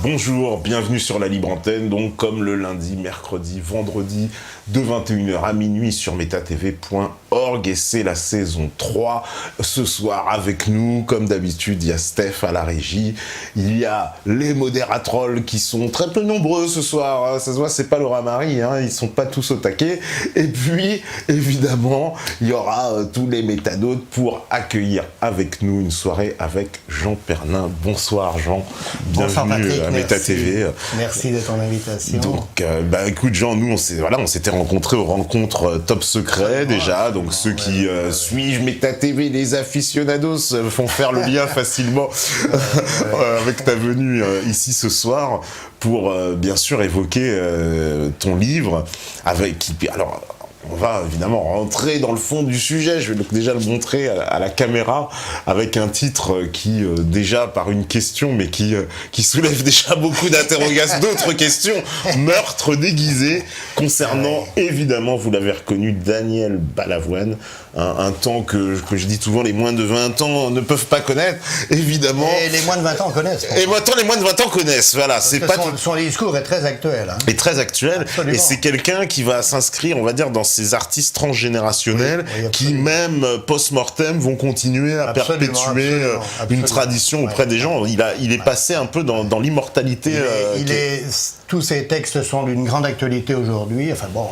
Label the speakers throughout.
Speaker 1: Bonjour, bienvenue sur la Libre Antenne, donc comme le lundi, mercredi, vendredi, de 21h à minuit sur metatv.org, et c'est la saison 3. Ce soir avec nous, comme d'habitude, il y a Steph à la régie, il y a les modératrolls qui sont très peu nombreux ce soir, hein. Ça se voit, c'est pas Laura Marie, hein, ils sont pas tous au taquet, et puis, évidemment, il y aura tous les métanautes pour accueillir avec nous une soirée avec Jean Pernin. Bonsoir Jean, bienvenue à MetaTV.
Speaker 2: Merci de ton invitation.
Speaker 1: Donc, écoute Jean, nous on s'était rencontrés aux rencontres Top Secret déjà, donc ceux qui suivent MetaTV, les aficionados font faire le lien facilement avec ta venue ici ce soir pour bien sûr évoquer ton livre alors on va évidemment rentrer dans le fond du sujet. Je vais donc déjà le montrer à la caméra avec un titre qui déjà par une question, mais qui soulève déjà beaucoup d'interrogations, d'autres questions. Meurtre déguisé, concernant évidemment, vous l'avez reconnu, Daniel Balavoine, un temps que je dis souvent, les moins de 20 ans ne peuvent pas connaître, évidemment.
Speaker 2: Et les moins de 20 ans connaissent.
Speaker 1: Et maintenant, les moins de 20 ans connaissent, voilà.
Speaker 2: Parce
Speaker 1: c'est
Speaker 2: que
Speaker 1: pas
Speaker 2: son discours est très actuel. Hein.
Speaker 1: Et très actuel.
Speaker 2: Absolument.
Speaker 1: Et c'est quelqu'un qui va s'inscrire, on va dire, dans ces artistes transgénérationnels qui, même post-mortem, vont continuer à perpétuer une tradition auprès des gens. Il est passé un peu dans l'immortalité.
Speaker 2: Tous ces textes sont d'une grande actualité aujourd'hui. Enfin bon,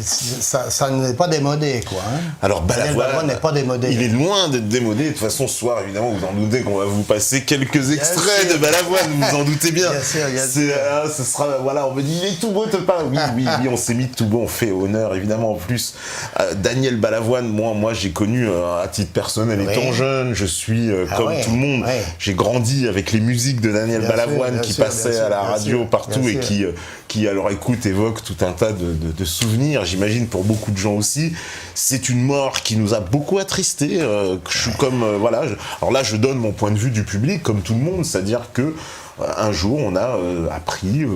Speaker 2: ça n'est pas démodé, quoi. Hein.
Speaker 1: Alors
Speaker 2: Balavoine n'est pas démodé.
Speaker 1: Il est loin d'être démodé. De toute façon, ce soir, évidemment, vous en doutez qu'on va vous passer quelques extraits de Balavoine. Vous en doutez bien.
Speaker 2: Bien sûr.
Speaker 1: Ce sera, voilà, on me dit, il est tout beau, te parle. Oui, on s'est mis tout beau. On fait honneur, évidemment, en plus. Daniel Balavoine, moi, j'ai connu à titre personnel étant jeune. Je suis comme tout le monde. J'ai grandi avec les musiques de Daniel Balavoine qui passaient à la radio partout et qui, à leur écoute, évoquent tout un tas de souvenirs. J'imagine pour beaucoup de gens aussi. C'est une mort qui nous a beaucoup attristés. Je suis comme alors là, je donne mon point de vue du public, comme tout le monde, c'est-à-dire que un jour, on a appris,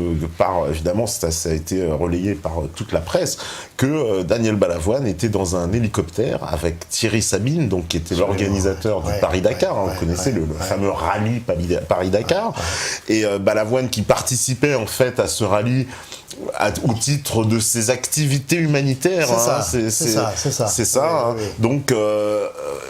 Speaker 1: évidemment, ça a été relayé par toute la presse, que Daniel Balavoine était dans un hélicoptère avec Thierry Sabine, donc qui était l'organisateur du Paris-Dakar. Vous connaissez le fameux rallye Paris-Dakar. Et Balavoine qui participait en fait à ce rallye au titre de ses activités humanitaires. C'est ça. Donc,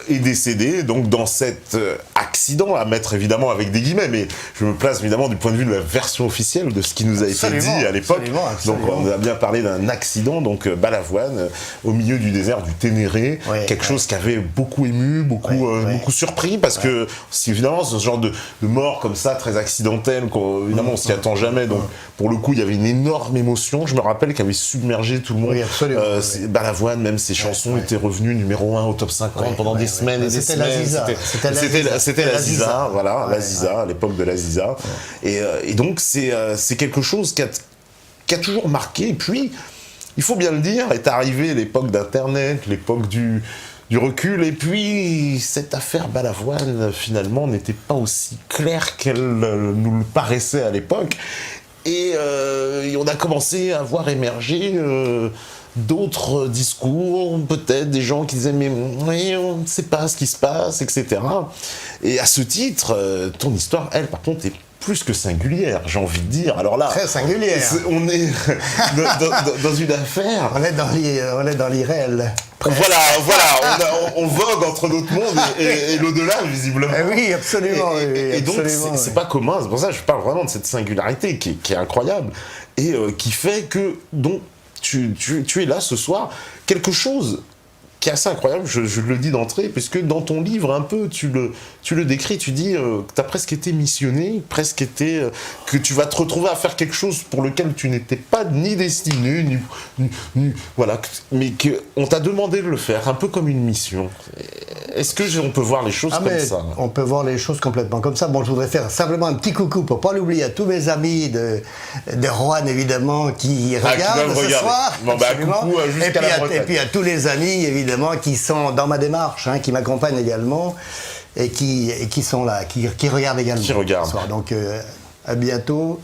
Speaker 1: est décédé donc dans cet accident, à mettre évidemment avec des guillemets, mais je me place évidemment du point de vue de la version officielle de ce qui nous a été dit à l'époque. Donc on a bien parlé d'un accident, donc Balavoine au milieu du désert du Ténéré, quelque chose qui avait beaucoup ému, beaucoup surpris, parce que c'est évidemment ce genre de mort comme ça, très accidentelle, évidemment on s'y attend jamais, donc pour le coup il y avait une énorme émotion, je me rappelle, qui avait submergé tout le monde. Balavoine, même ses chansons étaient revenues numéro 1 au top 50 pendant des semaines et des semaines. C'était la Ziza, voilà, la Ziza, à l'époque de la Ziza. Et donc c'est quelque chose qui a toujours marqué. Et puis, il faut bien le dire, est arrivée l'époque d'Internet, l'époque du recul, et puis cette affaire Balavoine, finalement, n'était pas aussi claire qu'elle nous le paraissait à l'époque. Et on a commencé à voir émerger d'autres discours, peut-être des gens qui disaient mais on ne sait pas ce qui se passe, etc. Et à ce titre, ton histoire, elle, par contre, est plus que singulière, j'ai envie de dire. Alors là,
Speaker 2: très singulière.
Speaker 1: On est dans une affaire.
Speaker 2: On est dans l'irréel.
Speaker 1: Voilà, on vogue entre notre monde et l'au-delà, visiblement.
Speaker 2: Oui, absolument.
Speaker 1: Et donc, c'est pas commun. C'est pour ça que je parle vraiment de cette singularité qui est incroyable et qui fait que donc tu es là ce soir. Quelque chose qui est assez incroyable, je le dis d'entrée, puisque dans ton livre, un peu, tu le décris, tu dis que tu as presque été missionné, que tu vas te retrouver à faire quelque chose pour lequel tu n'étais pas ni destiné, voilà, mais qu'on t'a demandé de le faire, un peu comme une mission. Est-ce qu'on peut voir les choses comme ça?
Speaker 2: On peut voir les choses complètement comme ça. Bon, je voudrais faire simplement un petit coucou pour pas l'oublier à tous mes amis de Roanne, évidemment, qui regardent ce soir.
Speaker 1: Coucou,
Speaker 2: et puis à tous les amis, évidemment, qui sont dans ma démarche, qui m'accompagnent également et qui sont là, qui regardent également.
Speaker 1: Qui regardent.
Speaker 2: Ce soir. Donc, à bientôt.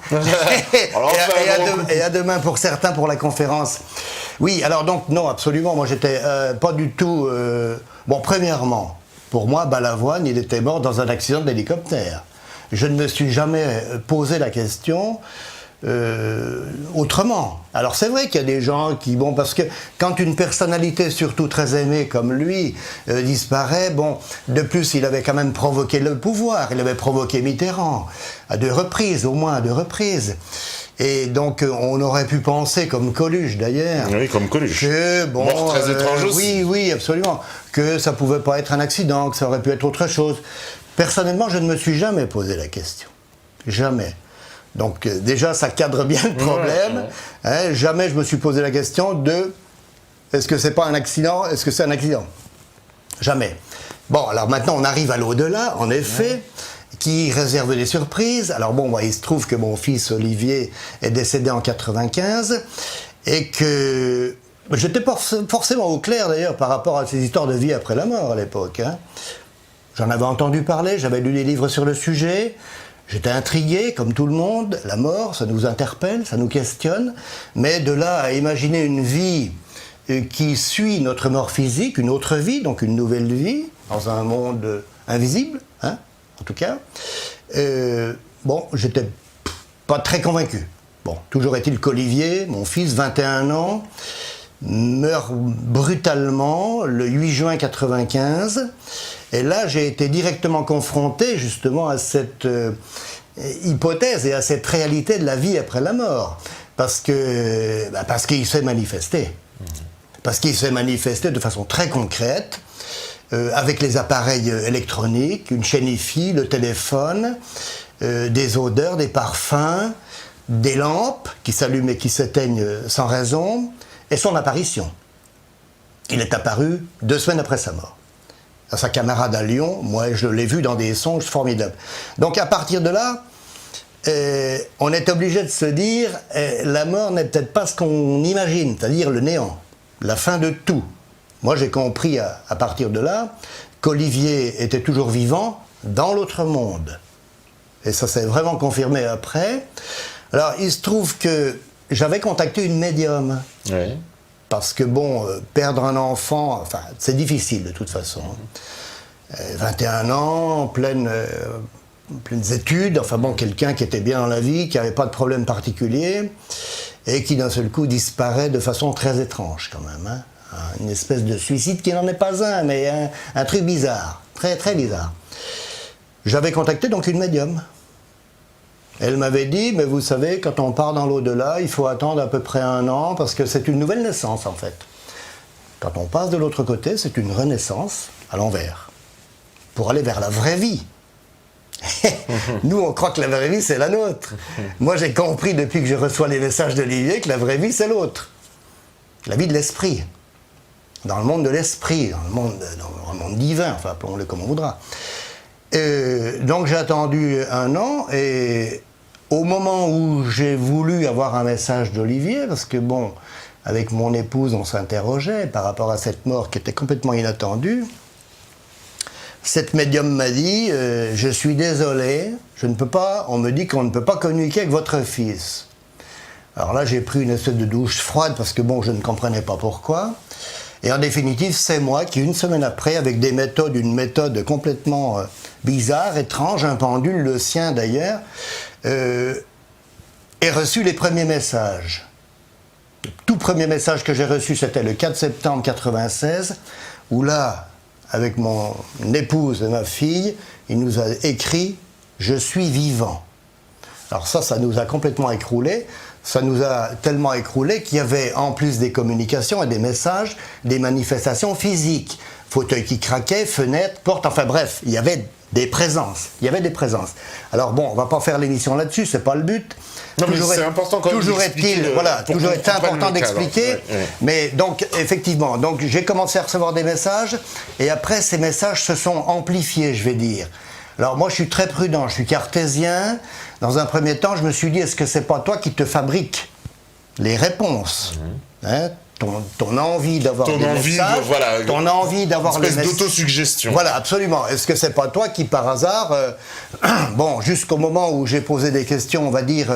Speaker 2: et à demain pour certains pour la conférence. Oui, alors donc, non, absolument. Moi, j'étais pas du tout... Bon, premièrement, pour moi, Balavoine, il était mort dans un accident d'hélicoptère. je ne me suis jamais posé la question autrement. Alors c'est vrai qu'il y a des gens qui, bon, parce que quand une personnalité surtout très aimée comme lui disparaît, bon, de plus il avait quand même provoqué le pouvoir, il avait provoqué Mitterrand, à 2 reprises, au moins à 2 reprises. Et donc on aurait pu penser, comme Coluche d'ailleurs,
Speaker 1: oui, comme Coluche,
Speaker 2: que bon,
Speaker 1: mort très étrange aussi.
Speaker 2: Oui, absolument, que ça pouvait pas être un accident, que ça aurait pu être autre chose. Personnellement, je ne me suis jamais posé la question, jamais. Donc déjà, ça cadre bien le problème. Hein, jamais je me suis posé la question de est-ce que c'est pas un accident, est-ce que c'est un accident? Jamais. Bon, alors maintenant on arrive à l'au-delà, en effet, qui réserve des surprises. Alors bon, il se trouve que mon fils Olivier est décédé en 95 et que j'étais pas forcément au clair d'ailleurs par rapport à ces histoires de vie après la mort à l'époque. Hein. J'en avais entendu parler, j'avais lu des livres sur le sujet. J'étais intrigué, comme tout le monde, la mort, ça nous interpelle, ça nous questionne, mais de là à imaginer une vie qui suit notre mort physique, une autre vie, donc une nouvelle vie, dans un monde invisible, hein, en tout cas, bon, j'étais pas très convaincu. Bon, toujours est-il qu'Olivier, mon fils, 21 ans, meurt brutalement le 8 juin 95. Et là, j'ai été directement confronté justement à cette hypothèse et à cette réalité de la vie après la mort. Parce qu'il s'est manifesté. Parce qu'il s'est manifesté de façon très concrète, avec les appareils électroniques, une chaîne Hi-Fi, le téléphone, des odeurs, des parfums, des lampes qui s'allument et qui s'éteignent sans raison, et son apparition. Il est apparu 2 semaines après sa mort. À sa camarade à Lyon, moi je l'ai vu dans des songes formidables. Donc à partir de là, on est obligé de se dire, la mort n'est peut-être pas ce qu'on imagine, c'est-à-dire le néant, la fin de tout. Moi j'ai compris à partir de là qu'Olivier était toujours vivant dans l'autre monde. Et ça s'est vraiment confirmé après. Alors il se trouve que j'avais contacté une médium.
Speaker 1: Oui.
Speaker 2: Parce que bon, perdre un enfant, enfin, c'est difficile de toute façon. 21 ans, pleines études, enfin bon, quelqu'un qui était bien dans la vie, qui n'avait pas de problème particulier, et qui d'un seul coup disparaît de façon très étrange quand même. Hein. Une espèce de suicide qui n'en est pas un, mais un truc bizarre, très très bizarre. J'avais contacté donc une médium. Elle m'avait dit, mais vous savez, quand on part dans l'au-delà, il faut attendre à peu près 1 an, parce que c'est une nouvelle naissance, en fait. Quand on passe de l'autre côté, c'est une renaissance à l'envers, pour aller vers la vraie vie. Nous, on croit que la vraie vie, c'est la nôtre. Moi, j'ai compris, depuis que je reçois les messages d'Olivier, que la vraie vie, c'est l'autre. La vie de l'esprit. Dans le monde de l'esprit, dans le monde divin, enfin, appelons-le comme on voudra. Donc j'ai attendu 1 an et au moment où j'ai voulu avoir un message d'Olivier, parce que bon, avec mon épouse on s'interrogeait par rapport à cette mort qui était complètement inattendue, cette médium m'a dit je suis désolé, je ne peux pas, on me dit qu'on ne peut pas communiquer avec votre fils. Alors là j'ai pris une espèce de douche froide parce que bon, je ne comprenais pas pourquoi. Et en définitive, c'est moi qui, 1 semaine après, avec une méthode complètement bizarre, étrange, un pendule, le sien d'ailleurs, ai reçu les premiers messages. Le tout premier message que j'ai reçu, c'était le 4 septembre 1996, où là, avec mon épouse et ma fille, il nous a écrit « Je suis vivant ». Alors ça nous a complètement écroulés. Ça nous a tellement écroulés qu'il y avait, en plus des communications et des messages, des manifestations physiques. Fauteuil qui craquait, fenêtres, portes, enfin bref, il y avait des présences. Il y avait des présences. Alors bon, on va pas faire l'émission là-dessus, c'est pas le but.
Speaker 1: Non, mais c'est important quand même d'expliquer.
Speaker 2: Voilà, toujours est important d'expliquer. Mais donc, effectivement, donc j'ai commencé à recevoir des messages, et après, ces messages se sont amplifiés, je vais dire. Alors moi, je suis très prudent, je suis cartésien. Dans un premier temps, je me suis dit, est-ce que c'est pas toi qui te fabriques les réponses, hein, ton envie d'avoir des messages,
Speaker 1: voilà,
Speaker 2: ton envie d'avoir
Speaker 1: une espèce d'autosuggestion.
Speaker 2: Voilà, absolument. Est-ce que c'est pas toi qui, par hasard, bon, jusqu'au moment où j'ai posé des questions, on va dire,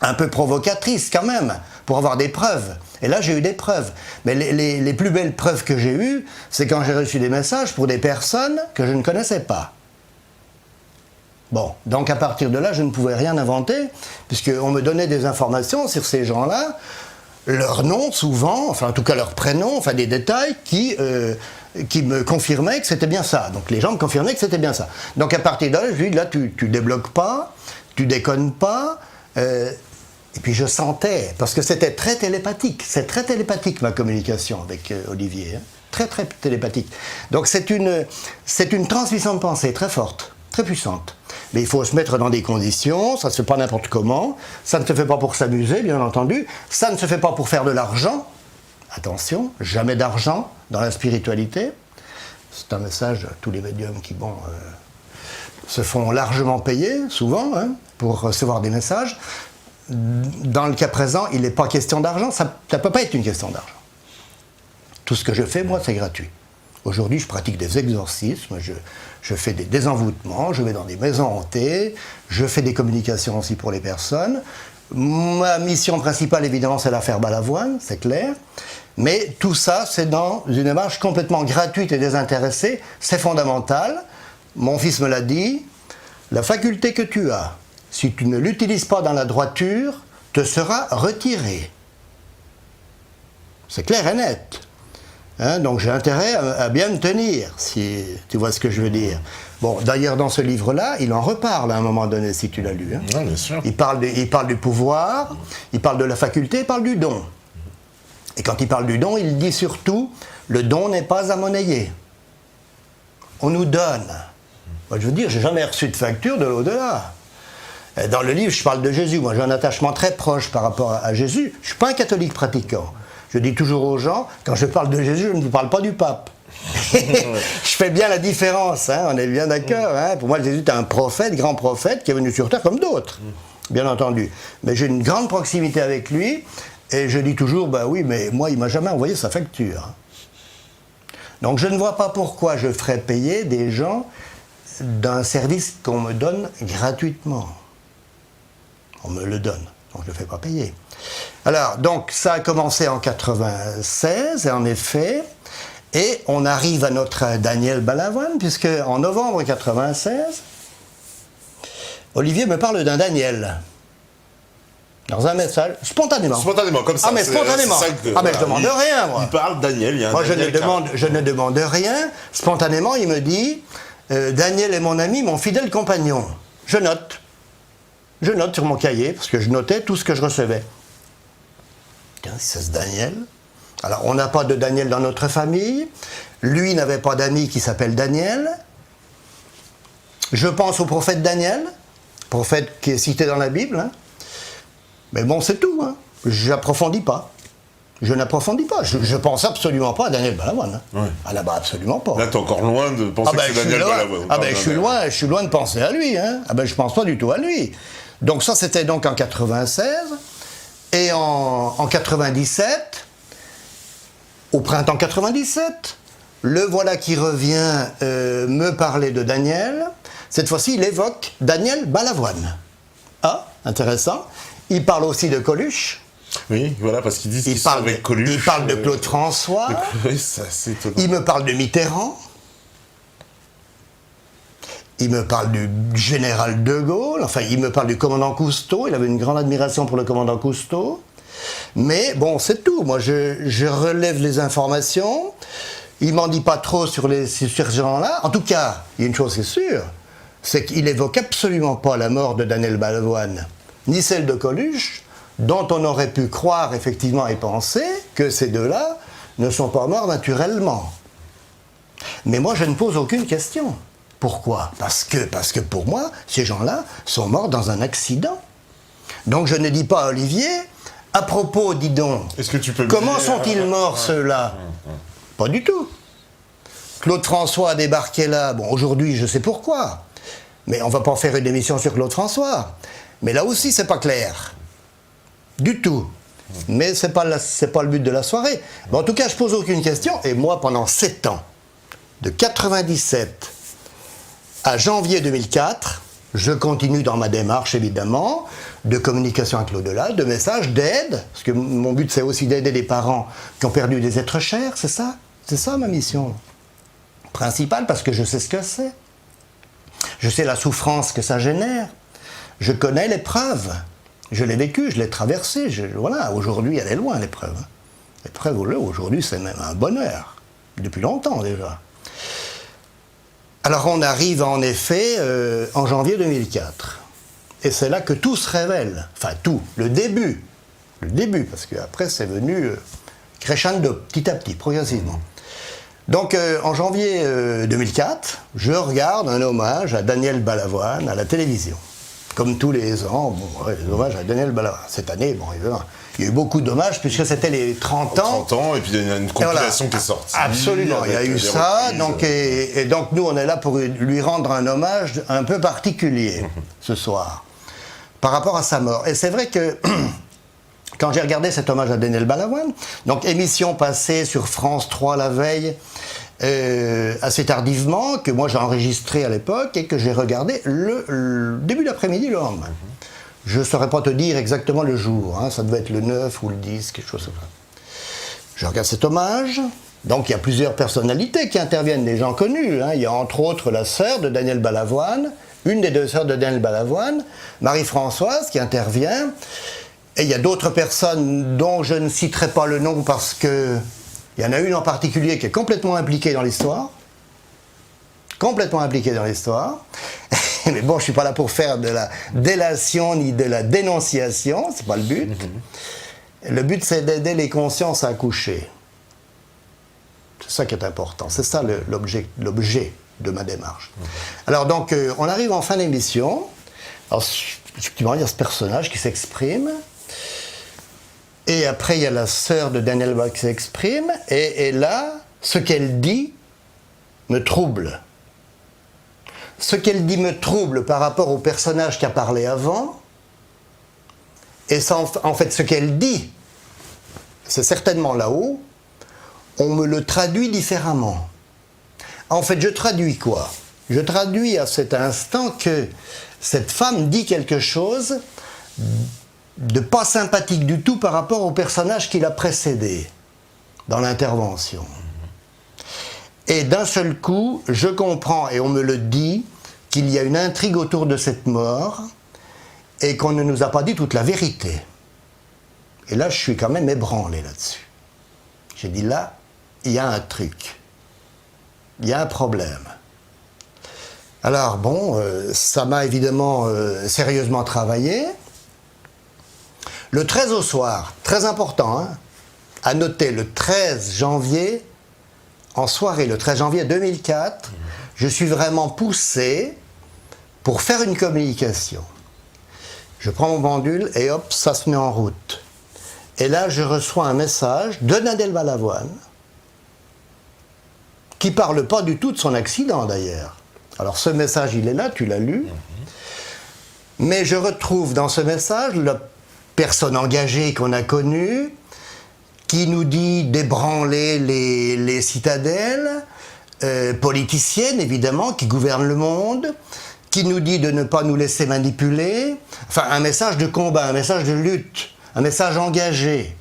Speaker 2: un peu provocatrices quand même, pour avoir des preuves. Et là, j'ai eu des preuves. Mais les plus belles preuves que j'ai eues, c'est quand j'ai reçu des messages pour des personnes que je ne connaissais pas. Bon, donc à partir de là, je ne pouvais rien inventer, puisqu'on me donnait des informations sur ces gens-là, leur nom souvent, enfin en tout cas leur prénom, enfin des détails qui me confirmaient que c'était bien ça. Donc les gens me confirmaient que c'était bien ça. Donc à partir de là, je lui dis, là tu débloques pas, tu déconnes pas. Et puis je sentais, parce que c'était très télépathique, c'est très télépathique ma communication avec Olivier, hein. Très très télépathique. Donc c'est une transmission de pensée très forte, très puissante. Mais il faut se mettre dans des conditions, ça ne se fait pas n'importe comment, ça ne se fait pas pour s'amuser, bien entendu, ça ne se fait pas pour faire de l'argent. Attention, jamais d'argent dans la spiritualité. C'est un message à tous les médiums qui, se font largement payer, souvent, hein, pour recevoir des messages. Dans le cas présent, il n'est pas question d'argent, ça ne peut pas être une question d'argent. Tout ce que je fais, moi, c'est gratuit. Aujourd'hui, je pratique des exorcismes, je fais des désenvoûtements, je vais dans des maisons hantées, je fais des communications aussi pour les personnes. Ma mission principale, évidemment, c'est l'affaire Balavoine, c'est clair. Mais tout ça, c'est dans une démarche complètement gratuite et désintéressée. C'est fondamental. Mon fils me l'a dit. La faculté que tu as, si tu ne l'utilises pas dans la droiture, te sera retirée. C'est clair et net. Hein, donc j'ai intérêt à bien me tenir, si tu vois ce que je veux dire. Bon, d'ailleurs, dans ce livre-là, il en reparle à un moment donné, si tu l'as lu. Hein.
Speaker 1: Ouais, bien sûr.
Speaker 2: Il parle du pouvoir, il parle de la faculté, il parle du don. Et quand il parle du don, il dit surtout, le don n'est pas à monnayer. On nous donne. Moi, je veux dire, j'ai jamais reçu de facture de l'au-delà. Dans le livre, je parle de Jésus. Moi, j'ai un attachement très proche par rapport à Jésus. Je ne suis pas un catholique pratiquant. Je dis toujours aux gens, quand je parle de Jésus, je ne vous parle pas du pape. Je fais bien la différence, hein, on est bien d'accord. Hein. Pour moi, Jésus est un prophète, grand prophète, qui est venu sur terre comme d'autres, bien entendu. Mais j'ai une grande proximité avec lui, et je dis toujours, bah oui, mais moi, il ne m'a jamais envoyé sa facture. Donc je ne vois pas pourquoi je ferais payer des gens d'un service qu'on me donne gratuitement. On me le donne, donc je ne le fais pas payer. Alors, donc, ça a commencé en 96, en effet, et on arrive à notre Daniel Balavoine, puisque en novembre 96, Olivier me parle d'un Daniel. Dans un message, spontanément.
Speaker 1: Spontanément, comme ça.
Speaker 2: Ah, mais spontanément. Mais je demande rien, moi.
Speaker 1: Il parle Daniel, il y a un
Speaker 2: moi,
Speaker 1: Daniel
Speaker 2: je ne demande rien. Spontanément, il me dit, Daniel est mon ami, mon fidèle compagnon. Je note. Je note sur mon cahier, parce que je notais tout ce que je recevais. Tiens, c'est ce Daniel. Alors, on n'a pas de Daniel dans notre famille. Lui n'avait pas d'ami qui s'appelle Daniel. Je pense au prophète Daniel, prophète qui est cité dans la Bible. Hein. Mais bon, c'est tout. Hein. J'approfondis pas. Je n'approfondis pas. Je pense absolument pas à Daniel Balavoine. Hein.
Speaker 1: Ouais.
Speaker 2: Ah là-bas, absolument pas.
Speaker 1: Là, t'es encore loin de penser que c'est Daniel Balavoine.
Speaker 2: Ah ben, je suis loin de penser à lui. Hein. Ah ben, je pense pas du tout à lui. Donc ça, c'était donc en 96. Et en 97, au printemps 97, le voilà qui revient me parler de Daniel. Cette fois-ci, il évoque Daniel Balavoine. Ah, intéressant. Il parle aussi de Coluche.
Speaker 1: Oui, voilà, parce qu'ils disent qu'ils sont avec Coluche.
Speaker 2: Il parle de Claude François.
Speaker 1: Oui, ça, c'est étonnant.
Speaker 2: Il me parle de Mitterrand. Il me parle du général de Gaulle. Enfin, il me parle du commandant Cousteau. Il avait une grande admiration pour le commandant Cousteau. Mais bon, c'est tout. Moi, je relève les informations. Il m'en dit pas trop sur ces gens-là. En tout cas, il y a une chose qui est sûre, c'est qu'il évoque absolument pas la mort de Daniel Balavoine, ni celle de Coluche, dont on aurait pu croire effectivement et penser que ces deux-là ne sont pas morts naturellement. Mais moi, je ne pose aucune question. Pourquoi ? Parce que pour moi, ces gens-là sont morts dans un accident. Donc je ne dis pas à Olivier, à propos, dis donc,
Speaker 1: est-ce que tu peux
Speaker 2: comment sont-ils morts ceux-là ? Pas du tout. Claude François a débarqué là, bon aujourd'hui je sais pourquoi, mais on va pas faire une émission sur Claude François. Mais là aussi c'est pas clair. Du tout. Mais c'est pas le but de la soirée. Mais en tout cas, je pose aucune question. Et moi, pendant 7 ans, de 97 à janvier 2004, je continue dans ma démarche, évidemment, de communication avec l'au-delà, de messages, d'aide. Parce que mon but, c'est aussi d'aider les parents qui ont perdu des êtres chers, c'est ça ? C'est ça ma mission principale, parce que je sais ce que c'est. Je sais la souffrance que ça génère. Je connais l'épreuve. Je l'ai vécue, je l'ai traversée. Voilà, aujourd'hui, elle est loin, l'épreuve. L'épreuve, aujourd'hui, c'est même un bonheur. Depuis longtemps, déjà. Alors, on arrive, en effet, en janvier 2004. Et c'est là que tout se révèle. Enfin, tout. Le début. Le début, parce qu'après, c'est venu crescendo, petit à petit, progressivement. Donc, en janvier 2004, je regarde un hommage à Daniel Balavoine à la télévision. Comme tous les ans, les hommages à Daniel Balavoine. Cette année, bon, évidemment, il y a eu beaucoup d'hommages, puisque c'était les 30 ans.
Speaker 1: 30 ans, et puis il y a une compilation qui est sortie.
Speaker 2: Absolument, il y a eu ça. Donc, et donc, nous, on est là pour lui rendre un hommage un peu particulier, ce soir, par rapport à sa mort. Et c'est vrai que... Quand j'ai regardé cet hommage à Daniel Balavoine, donc émission passée sur France 3 la veille, assez tardivement, que moi j'ai enregistré à l'époque et que j'ai regardé le début d'après-midi le lendemain. Je ne saurais pas te dire exactement le jour, hein, ça devait être le 9 ou le 10, quelque chose comme ça. Je regarde cet hommage, donc il y a plusieurs personnalités qui interviennent, des gens connus. Hein. Il y a entre autres la sœur de Daniel Balavoine, une des deux sœurs de Daniel Balavoine, Marie-Françoise, qui intervient. Et il y a d'autres personnes dont je ne citerai pas le nom parce que il y en a une en particulier qui est complètement impliquée dans l'histoire. Complètement impliquée dans l'histoire. Mais bon, je ne suis pas là pour faire de la délation ni de la dénonciation, c'est pas le but. Le but, c'est d'aider les consciences à accoucher. C'est ça qui est important. C'est ça l'objet de ma démarche. Alors donc, on arrive en fin d'émission. Alors, effectivement, il y a ce personnage qui s'exprime. Et après, il y a la sœur de Daniel Balavoine qui s'exprime. Et là, ce qu'elle dit me trouble. Ce qu'elle dit me trouble par rapport au personnage qui a parlé avant. Et ça, en fait, ce qu'elle dit, c'est certainement là-haut, on me le traduit différemment. En fait, je traduis quoi? Je traduis à cet instant que cette femme dit quelque chose de pas sympathique du tout par rapport au personnage qui l'a précédé dans l'intervention. Et d'un seul coup, je comprends, et on me le dit, qu'il y a une intrigue autour de cette mort et qu'on ne nous a pas dit toute la vérité. Et là, je suis quand même ébranlé là-dessus. J'ai dit là, il y a un truc. Il y a un problème. Alors bon, ça m'a évidemment sérieusement travaillé. Le 13 au soir, très important, hein, à noter, le 13 janvier, en soirée, le 13 janvier 2004, je suis vraiment poussé pour faire une communication. Je prends mon pendule et hop, ça se met en route. Et là, je reçois un message de Daniel Balavoine, qui ne parle pas du tout de son accident d'ailleurs. Alors ce message, il est là, tu l'as lu. Mais je retrouve dans ce message la personne engagée qu'on a connue, qui nous dit d'ébranler les citadelles, politiciennes évidemment, qui gouvernent le monde, qui nous dit de ne pas nous laisser manipuler. Enfin, un message de combat, un message de lutte, un message engagé.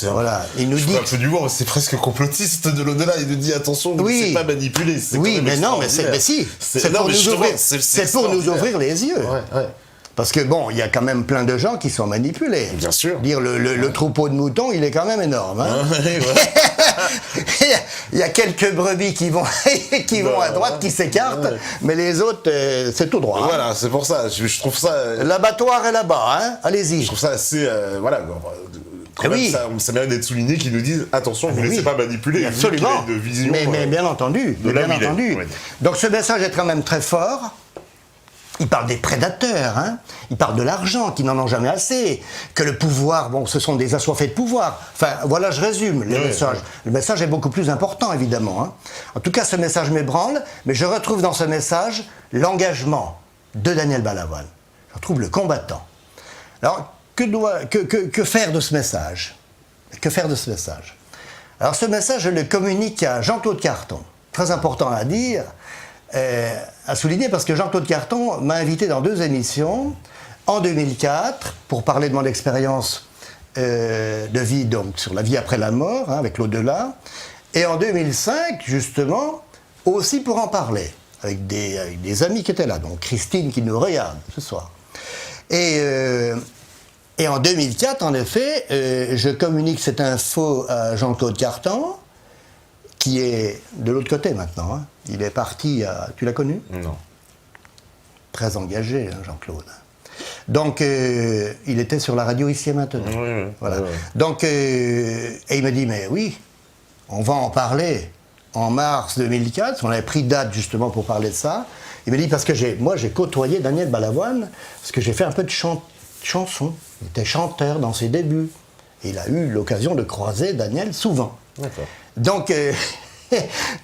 Speaker 2: Voilà, il nous dit.
Speaker 1: Un peu d'humour, c'est presque complotiste de l'au-delà. Il nous dit attention, ne laissez pas manipuler.
Speaker 2: Oui, mais non, mais si. C'est pour nous ouvrir les yeux.
Speaker 1: Ouais.
Speaker 2: Parce que bon, il y a quand même plein de gens qui sont manipulés.
Speaker 1: Bien sûr.
Speaker 2: Dire le troupeau de moutons, il est quand même énorme. Hein. Il y a quelques brebis qui vont à droite, qui s'écartent, mais les autres, c'est tout droit.
Speaker 1: Voilà,
Speaker 2: hein.
Speaker 1: c'est pour ça. Je trouve ça.
Speaker 2: L'abattoir est là-bas, hein. Allez-y.
Speaker 1: Je trouve ça assez, voilà. Quand même, ça mérite d'être souligné qu'ils nous disent attention, vous ne laissez pas manipuler.
Speaker 2: Absolument.
Speaker 1: De vision,
Speaker 2: mais bien entendu. Donc ce message est quand même très fort. Il parle des prédateurs, hein. Il parle de l'argent, qui n'en ont jamais assez, que le pouvoir, bon, ce sont des assoiffés de pouvoir. Enfin, voilà, je résume le message. Le message est beaucoup plus important, évidemment. Hein. En tout cas, ce message m'ébranle, mais je retrouve dans ce message l'engagement de Daniel Balavoine. Je retrouve le combattant. Alors, que faire de ce message? Que faire de ce message? Alors, ce message, je le communique à Jean-Claude Carton. Très important à dire. À souligner parce que Jean-Claude Carton m'a invité dans 2 émissions en 2004 pour parler de mon expérience de vie, donc sur la vie après la mort, hein, avec l'au-delà, et en 2005 justement aussi pour en parler. avec des amis qui étaient là, donc Christine qui nous regarde ce soir. Et en 2004, en effet, je communique cette info à Jean-Claude Cartan, qui est de l'autre côté maintenant. Hein. Il est parti à... Tu l'as connu?
Speaker 1: Non.
Speaker 2: Très engagé, hein, Jean-Claude. Donc, il était sur la radio Ici et Maintenant.
Speaker 1: Oui,
Speaker 2: voilà.
Speaker 1: Oui.
Speaker 2: Donc, et il me dit, mais oui, on va en parler en mars 2004. On avait pris date justement pour parler de ça. Il me dit, parce que moi, j'ai côtoyé Daniel Balavoine, parce que j'ai fait un peu de chanson. Il était chanteur dans ses débuts. Et il a eu l'occasion de croiser Daniel souvent.
Speaker 1: D'accord.
Speaker 2: Donc,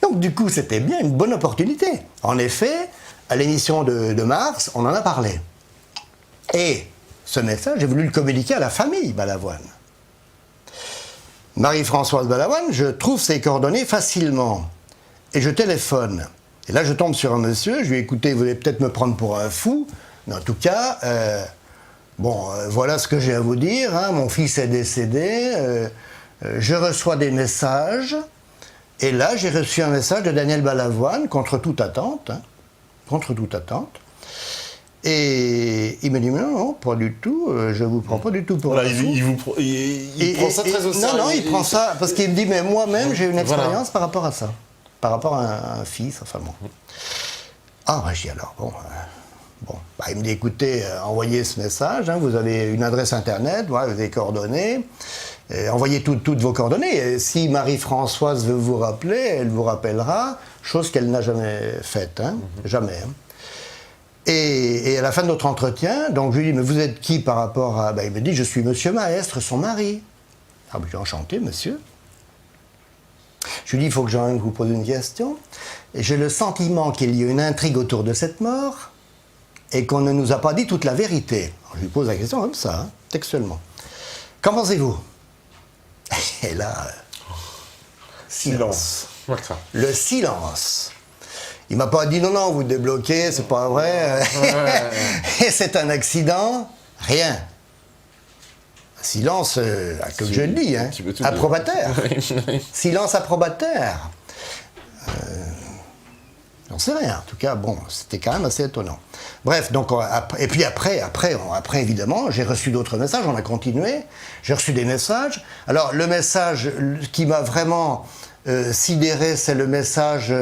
Speaker 2: donc, du coup, c'était bien une bonne opportunité. En effet, à l'émission de mars, on en a parlé. Et ce message, j'ai voulu le communiquer à la famille Balavoine. Marie-Françoise Balavoine, je trouve ses coordonnées facilement. Et je téléphone. Et là, je tombe sur un monsieur, je lui ai écouté, vous allez peut-être me prendre pour un fou, mais en tout cas, voilà ce que j'ai à vous dire. Hein. Mon fils est décédé, je reçois des messages. Et là, j'ai reçu un message de Daniel Balavoine, contre toute attente. Hein, contre toute attente. Et il me dit, non, pas du tout, je vous prends pas du tout pour un fou.
Speaker 1: Il prend ça très au sérieux.
Speaker 2: Non, il prend ça, parce qu'il me dit, mais moi-même, j'ai une expérience par rapport à ça. Par rapport à un fils, enfin bon. Ah, je dis alors, il me dit, écoutez, envoyez ce message, hein, vous avez une adresse internet, voilà, vous avez des coordonnées, envoyez toutes vos coordonnées. Et si Marie-Françoise veut vous rappeler, elle vous rappellera, chose qu'elle n'a jamais faite, hein, jamais. Hein. Et à la fin de notre entretien, donc je lui dis, mais vous êtes qui par rapport à... il me dit, je suis Monsieur Maestre, son mari. Ah, je suis enchanté, monsieur. Je lui dis, il faut que j'en vous pose une question. Et j'ai le sentiment qu'il y a une intrigue autour de cette mort et qu'on ne nous a pas dit toute la vérité. Alors, je lui pose la question comme ça, hein, textuellement. Qu'en pensez-vous? Et là, silence. Le silence. Il m'a pas dit non, vous débloquez, c'est pas vrai. Et c'est un accident, rien. Silence, comme je le dis, hein, approbateur. Silence approbateur. J'en sais rien. En tout cas, c'était quand même assez étonnant. Bref, donc, et puis après, évidemment, j'ai reçu d'autres messages, on a continué. J'ai reçu des messages. Alors, le message qui m'a vraiment sidéré, c'est le message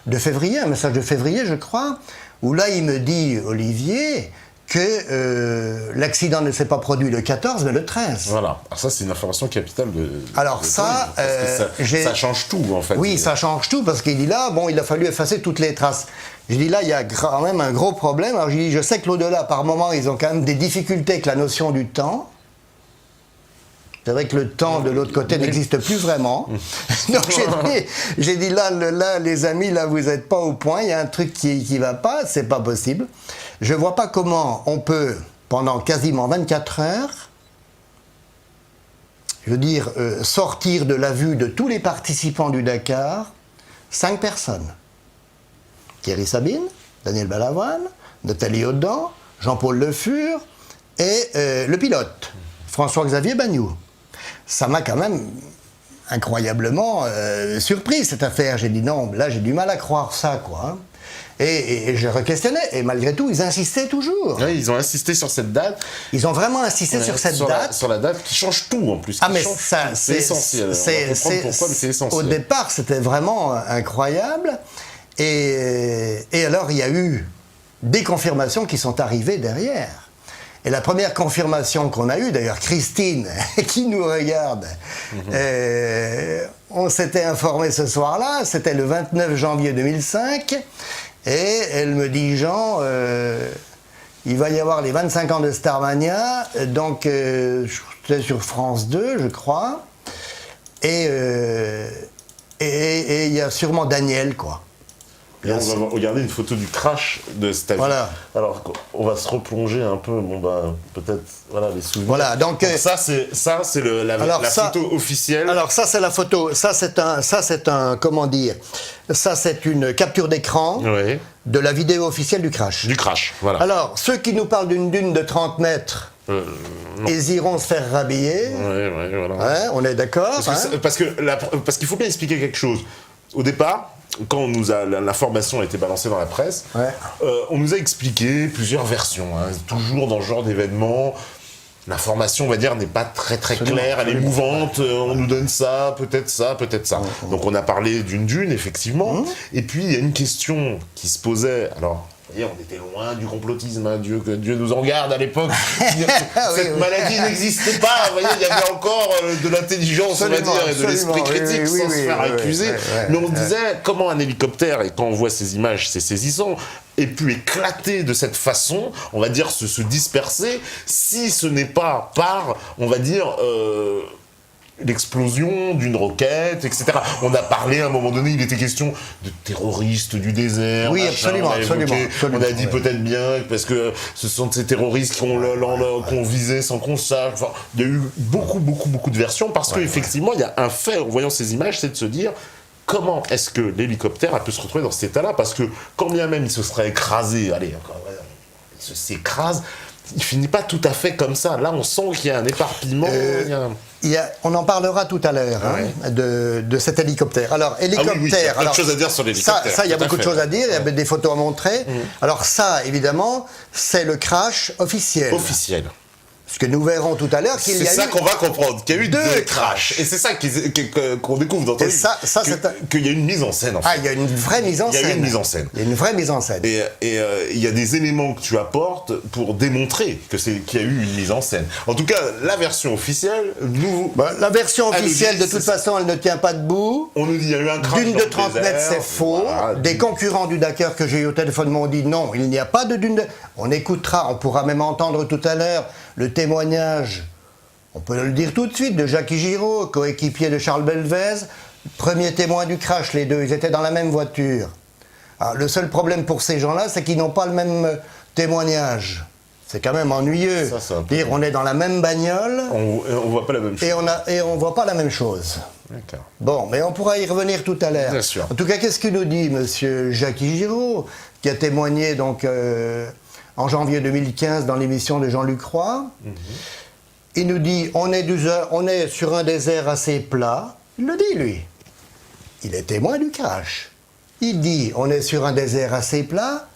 Speaker 2: de février, un message de février, je crois, où là, il me dit, Olivier, que l'accident ne s'est pas produit le 14, mais le 13.
Speaker 1: Voilà. Alors ça, c'est une information capitale de...
Speaker 2: Alors ça...
Speaker 1: ça change tout, en fait.
Speaker 2: Oui, ça change tout, parce qu'il dit là, il a fallu effacer toutes les traces. Je dis là, il y a quand même un gros problème. Alors je sais que l'au-delà, par moment, ils ont quand même des difficultés avec la notion du temps. C'est vrai que le temps de l'autre côté n'existe plus vraiment. Donc j'ai dit là, les amis, là, vous n'êtes pas au point, il y a un truc qui va pas, c'est pas possible. Je vois pas comment on peut, pendant quasiment 24 heures, je veux dire, sortir de la vue de tous les participants du Dakar, 5 personnes. Thierry Sabine, Daniel Balavoine, Nathalie Audan, Jean-Paul Le Fur et le pilote, François-Xavier Bagnoud. Ça m'a quand même incroyablement surpris, cette affaire. J'ai dit non, là j'ai du mal à croire ça, quoi. Et je re-questionnais, et malgré tout, ils insistaient toujours.
Speaker 1: Oui, ils ont insisté sur cette date.
Speaker 2: Ils ont vraiment insisté sur cette date.
Speaker 1: Sur la date qui change tout, en plus.
Speaker 2: Ah, mais ça, c'est
Speaker 1: essentiel. On va comprendre pourquoi, mais c'est essentiel.
Speaker 2: Au départ, c'était vraiment incroyable. Et alors, il y a eu des confirmations qui sont arrivées derrière. Et la première confirmation qu'on a eue, d'ailleurs Christine, qui nous regarde, on s'était informé ce soir-là, c'était le 29 janvier 2005, et elle me dit, Jean, il va y avoir les 25 ans de Starmania, donc c'était sur France 2, je crois, et il y a sûrement Daniel, quoi.
Speaker 1: Et on va regarder une photo du crash de cet avion.
Speaker 2: Voilà.
Speaker 1: Alors, on va se replonger un peu, peut-être, les souvenirs.
Speaker 2: Voilà, donc
Speaker 1: ça, c'est la photo officielle.
Speaker 2: Alors, ça, c'est la photo. Ça, c'est une capture d'écran de la vidéo officielle du crash.
Speaker 1: Du crash, voilà.
Speaker 2: Alors, ceux qui nous parlent d'une dune de 30 mètres, ils iront se faire rhabiller.
Speaker 1: Oui, voilà.
Speaker 2: Hein, on est d'accord.
Speaker 1: Parce qu'il faut bien expliquer quelque chose. Au départ, quand l'information a été balancée dans la presse, on nous a expliqué plusieurs versions, hein, toujours dans ce genre d'événement. L'information, on va dire, n'est pas très claire, elle est mouvante, on nous donne ça, peut-être ça, peut-être ça. Donc on a parlé d'une dune, effectivement, et puis il y a une question qui se posait, alors... Vous voyez, on était loin du complotisme, hein, que Dieu nous en garde à l'époque. Cette maladie n'existait pas, vous voyez, il y avait encore de l'intelligence, on va dire, et de l'esprit critique sans se faire accuser. Mais on disait, comment un hélicoptère, et quand on voit ces images, c'est saisissant, ait pu éclater de cette façon, on va dire, se disperser, si ce n'est pas par, on va dire... l'explosion d'une roquette, etc. On a parlé à un moment donné, il était question de terroristes du désert.
Speaker 2: Oui, absolument.
Speaker 1: On a dit peut-être bien, parce que ce sont ces terroristes qu'on visait sans qu'on sache. Enfin, il y a eu beaucoup de versions, parce qu'effectivement, il y a un fait, en voyant ces images, c'est de se dire... Comment est-ce que l'hélicoptère a pu se retrouver dans cet état-là? Parce que quand bien même il se serait écrasé, il s'écrase, il finit pas tout à fait comme ça. Là, on sent qu'il y a un éparpillement.
Speaker 2: On en parlera tout à l'heure de cet hélicoptère. Alors, hélicoptère...
Speaker 1: il y a plein de choses à dire sur l'hélicoptère.
Speaker 2: Ça, il y a beaucoup de choses à dire, il y a des photos à montrer. Alors ça, évidemment, c'est le crash officiel.
Speaker 1: Officiel.
Speaker 2: Parce que nous verrons tout à l'heure qu'il y a eu...
Speaker 1: C'est ça qu'on va comprendre, qu'il y a eu deux crashs. Et c'est ça qu'on découvre dans ton livre. Qu'il y a une mise en scène, en fait.
Speaker 2: Ah, il y a une vraie mise en scène.
Speaker 1: Il y a une mise en scène.
Speaker 2: Il y a une vraie mise en scène.
Speaker 1: Et il y a des éléments que tu apportes pour démontrer qu'il y a eu une mise en scène. En tout cas, la version officielle,
Speaker 2: la version officielle, de toute façon, elle ne tient pas debout.
Speaker 1: On nous dit qu'il y a eu un crash.
Speaker 2: Dune de 30 mètres, c'est faux. Voilà. Des concurrents du Dakar que j'ai eu au téléphone m'ont dit non, il n'y a pas de dune de... On écoutera, on pourra même entendre tout à l'heure le témoignage, on peut le dire tout de suite, de Jackie Giraud, coéquipier de Charles Belvez, premier témoin du crash, les deux, ils étaient dans la même voiture. Alors, le seul problème pour ces gens-là, c'est qu'ils n'ont pas le même témoignage. C'est quand même ennuyeux. Dire, on est dans la même bagnole,
Speaker 1: on voit pas la même chose.
Speaker 2: Et on voit pas la même chose.
Speaker 1: D'accord.
Speaker 2: Bon, mais on pourra y revenir tout à l'heure.
Speaker 1: Bien sûr.
Speaker 2: En tout cas, qu'est-ce que nous dit monsieur Jackie Giraud, qui a témoigné donc... en janvier 2015, dans l'émission de Jean-Luc Roy, il nous dit on est sur un désert assez plat. Il le dit, lui. Il est témoin du crash. Il dit on est sur un désert assez plat,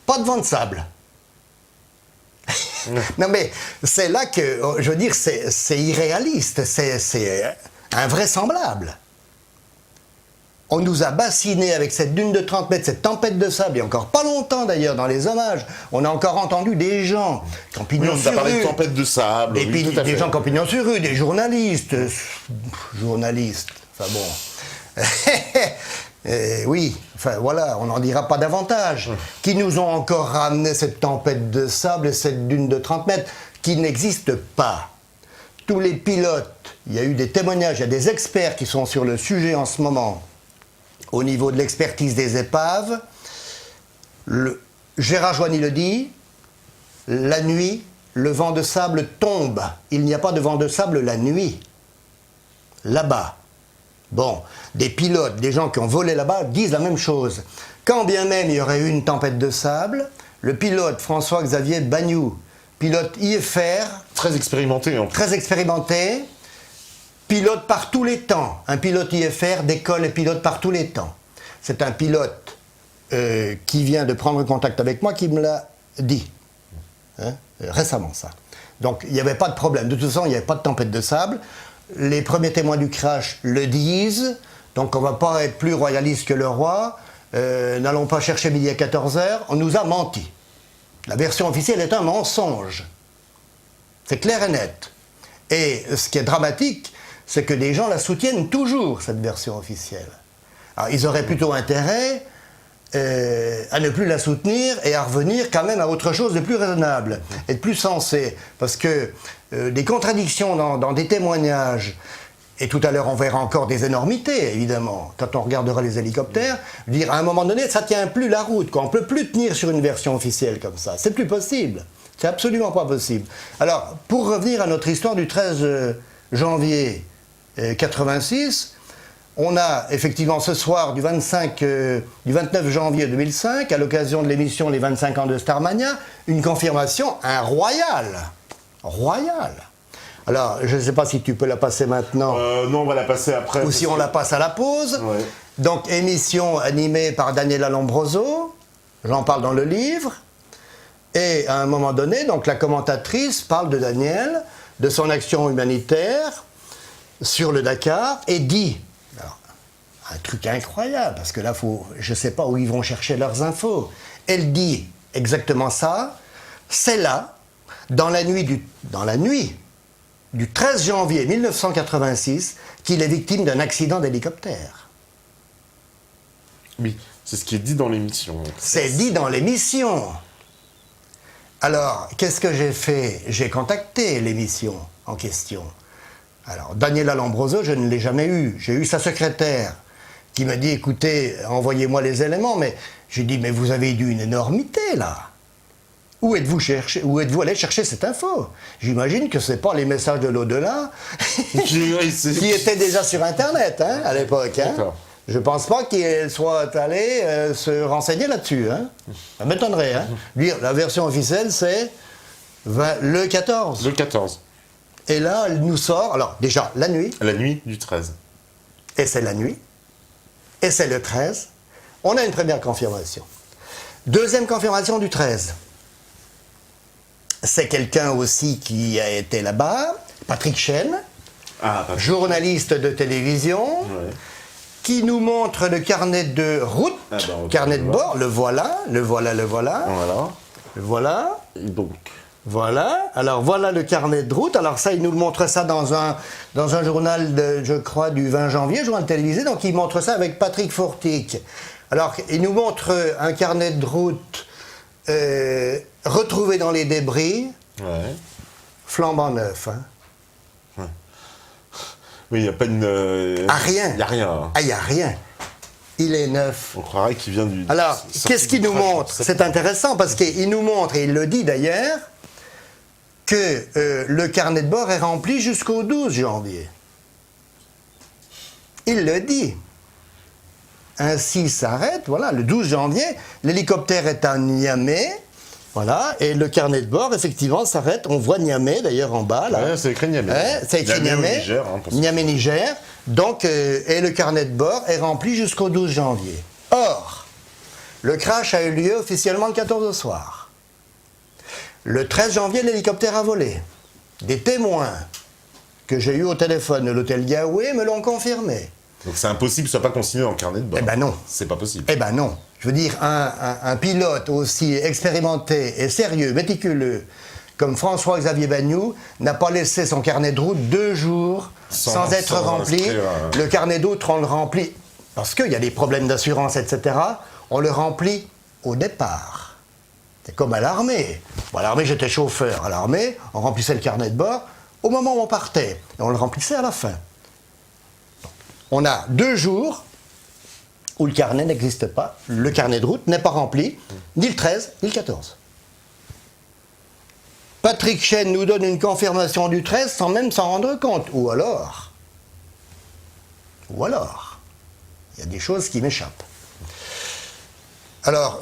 Speaker 2: pas de vent de sable. Non, mais c'est là que, je veux dire, c'est irréaliste, c'est invraisemblable. On nous a bassinés avec cette dune de 30 mètres, cette tempête de sable, il y a encore pas longtemps d'ailleurs dans les hommages. On a encore entendu des gens
Speaker 1: campignon sur rue. On a parlé de tempête de sable.
Speaker 2: Et puis des gens campignon sur rue, des journalistes. Enfin bon. Oui, enfin voilà, on n'en dira pas davantage. Qui nous ont encore ramené cette tempête de sable et cette dune de 30 mètres qui n'existe pas. Tous les pilotes, il y a eu des témoignages, il y a des experts qui sont sur le sujet en ce moment. Au niveau de l'expertise des épaves, Gérard Joigny le dit, la nuit, le vent de sable tombe. Il n'y a pas de vent de sable la nuit. Là-bas. Bon, des pilotes, des gens qui ont volé là-bas disent la même chose. Quand bien même il y aurait eu une tempête de sable, le pilote François-Xavier Bagnoud, pilote IFR...
Speaker 1: Très expérimenté.
Speaker 2: Très expérimenté. Pilote par tous les temps. Un pilote IFR décolle et pilote par tous les temps. C'est un pilote qui vient de prendre contact avec moi qui me l'a dit. Récemment, ça. Donc, il n'y avait pas de problème. De toute façon, il n'y avait pas de tempête de sable. Les premiers témoins du crash le disent. Donc, on ne va pas être plus royaliste que le roi. N'allons pas chercher midi à 14h. On nous a menti. La version officielle est un mensonge. C'est clair et net. Et ce qui est dramatique, c'est que des gens la soutiennent toujours, cette version officielle. Alors, ils auraient plutôt intérêt à ne plus la soutenir et à revenir quand même à autre chose de plus raisonnable et de plus sensé. Parce que des contradictions dans des témoignages, et tout à l'heure on verra encore des énormités, évidemment, quand on regardera les hélicoptères, dire à un moment donné, ça ne tient plus la route, quoi. On ne peut plus tenir sur une version officielle comme ça. C'est plus possible. C'est absolument pas possible. Alors, pour revenir à notre histoire du 13 janvier 86, on a effectivement ce soir du 29 janvier 2005, à l'occasion de l'émission Les 25 ans de Starmania, une confirmation, un royal. Royal. Alors, je ne sais pas si tu peux la passer maintenant.
Speaker 1: Non, on va la passer après.
Speaker 2: Ou si on la passe à la pause.
Speaker 1: Ouais.
Speaker 2: Donc, émission animée par Daniela Lombroso, j'en parle dans le livre. Et à un moment donné, donc la commentatrice parle de Daniel, de son action humanitaire sur le Dakar, et dit, alors, un truc incroyable, parce que là, je ne sais pas où ils vont chercher leurs infos. Elle dit exactement ça, c'est là, dans la nuit du 13 janvier 1986, qu'il est victime d'un accident d'hélicoptère.
Speaker 1: Oui, c'est ce qui est dit dans l'émission.
Speaker 2: C'est dit dans l'émission. Alors, qu'est-ce que j'ai fait? J'ai contacté l'émission en question. Alors, Daniela Lombroso, je ne l'ai jamais eu. J'ai eu sa secrétaire qui m'a dit, écoutez, envoyez-moi les éléments. Mais j'ai dit, mais vous avez dû une énormité, là. Où êtes-vous allé chercher cette info? J'imagine que ce n'est pas les messages de l'au-delà qui étaient déjà sur Internet, hein, à l'époque. Hein. Je ne pense pas qu'il soit allé se renseigner là-dessus. Hein. Ça m'étonnerait. Hein. La version officielle, c'est le 14.
Speaker 1: Le 14.
Speaker 2: Et là, elle nous sort, alors déjà, la nuit.
Speaker 1: La nuit du 13.
Speaker 2: Et c'est la nuit. Et c'est le 13. On a une première confirmation. Deuxième confirmation du 13. C'est quelqu'un aussi qui a été là-bas, Patrick Chêne, journaliste de télévision. Ouais. Qui nous montre le carnet de route, carnet de bord, le voilà.
Speaker 1: Donc.
Speaker 2: Voilà, alors voilà le carnet de route, alors ça il nous le montre ça dans un journal, je crois, du 20 janvier, journal télévisé, donc il montre ça avec Patrick Fortic. Alors il nous montre un carnet de route retrouvé dans les débris, flambant neuf, hein.
Speaker 1: Oui, il n'y a pas une...
Speaker 2: rien.
Speaker 1: Il n'y a rien.
Speaker 2: Ah, il n'y a rien. Il est neuf.
Speaker 1: On croirait qu'il vient du...
Speaker 2: Alors, qu'est-ce qu'il nous montre? C'est intéressant parce qu'il nous montre, et il le dit d'ailleurs, que le carnet de bord est rempli jusqu'au 12 janvier. Il le dit. Ainsi s'arrête, voilà, le 12 janvier, l'hélicoptère est à Niamey. Voilà, et le carnet de bord, effectivement, s'arrête. On voit Niamey, d'ailleurs, en bas. Là.
Speaker 1: Ouais, c'est écrit Niamey.
Speaker 2: C'est écrit Niamey.
Speaker 1: Niger, hein,
Speaker 2: Niamey, Niger. Donc, et le carnet de bord est rempli jusqu'au 12 janvier. Or, le crash a eu lieu officiellement le 14 au soir. Le 13 janvier, l'hélicoptère a volé. Des témoins que j'ai eus au téléphone de l'hôtel Gaoué me l'ont confirmé.
Speaker 1: Donc c'est impossible que ce soit pas consigné dans le carnet de bord.
Speaker 2: Eh ben non.
Speaker 1: C'est pas possible.
Speaker 2: Eh ben non. Je veux dire, un pilote aussi expérimenté et sérieux, méticuleux, comme François-Xavier Bagnoud, n'a pas laissé son carnet de route 2 jours sans être rempli. Le carnet d'autres, on le remplit, parce qu'il y a des problèmes d'assurance, etc., on le remplit au départ. C'est comme à l'armée. Bon, à l'armée, j'étais chauffeur. À l'armée, on remplissait le carnet de bord au moment où on partait. Et on le remplissait à la fin. On a 2 jours où le carnet n'existe pas, le carnet de route n'est pas rempli, ni le 13, ni le 14. Patrick Chêne nous donne une confirmation du 13 sans même s'en rendre compte. Ou alors, il y a des choses qui m'échappent. Alors,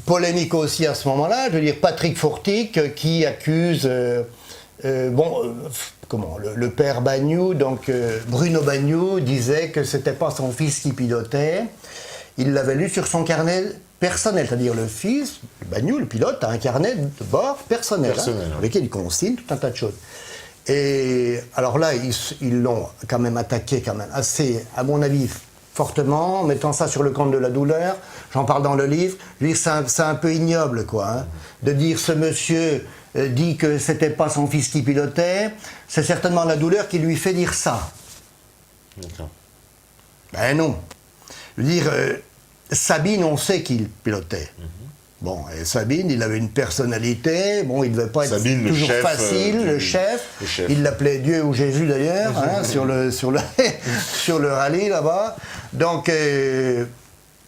Speaker 2: polémique aussi à ce moment-là, je veux dire, Patrick Fortic qui accuse... le père Bagnoud, donc Bruno Bagnoud, disait que c'était pas son fils qui pilotait. Il l'avait lu sur son carnet personnel, c'est-à-dire le fils, Bagnoud, le pilote, a un carnet de bord personnel. Hein, avec lequel il consigne tout un tas de choses. Et alors là, ils l'ont quand même attaqué assez, à mon avis, fortement, en mettant ça sur le compte de la douleur. J'en parle dans le livre. Je veux dire, c'est un peu ignoble, quoi, hein, de dire ce monsieur dit que c'était pas son fils qui pilotait. C'est certainement la douleur qui lui fait dire ça.
Speaker 1: D'accord.
Speaker 2: Ben non. Je veux dire, Sabine, on sait qu'il pilotait. Bon, et Sabine, il avait une personnalité, bon, il ne devait pas être
Speaker 1: Sabine,
Speaker 2: toujours
Speaker 1: chef,
Speaker 2: facile, le chef. Il l'appelait Dieu ou Jésus d'ailleurs, hein, sur le rallye là-bas. Donc,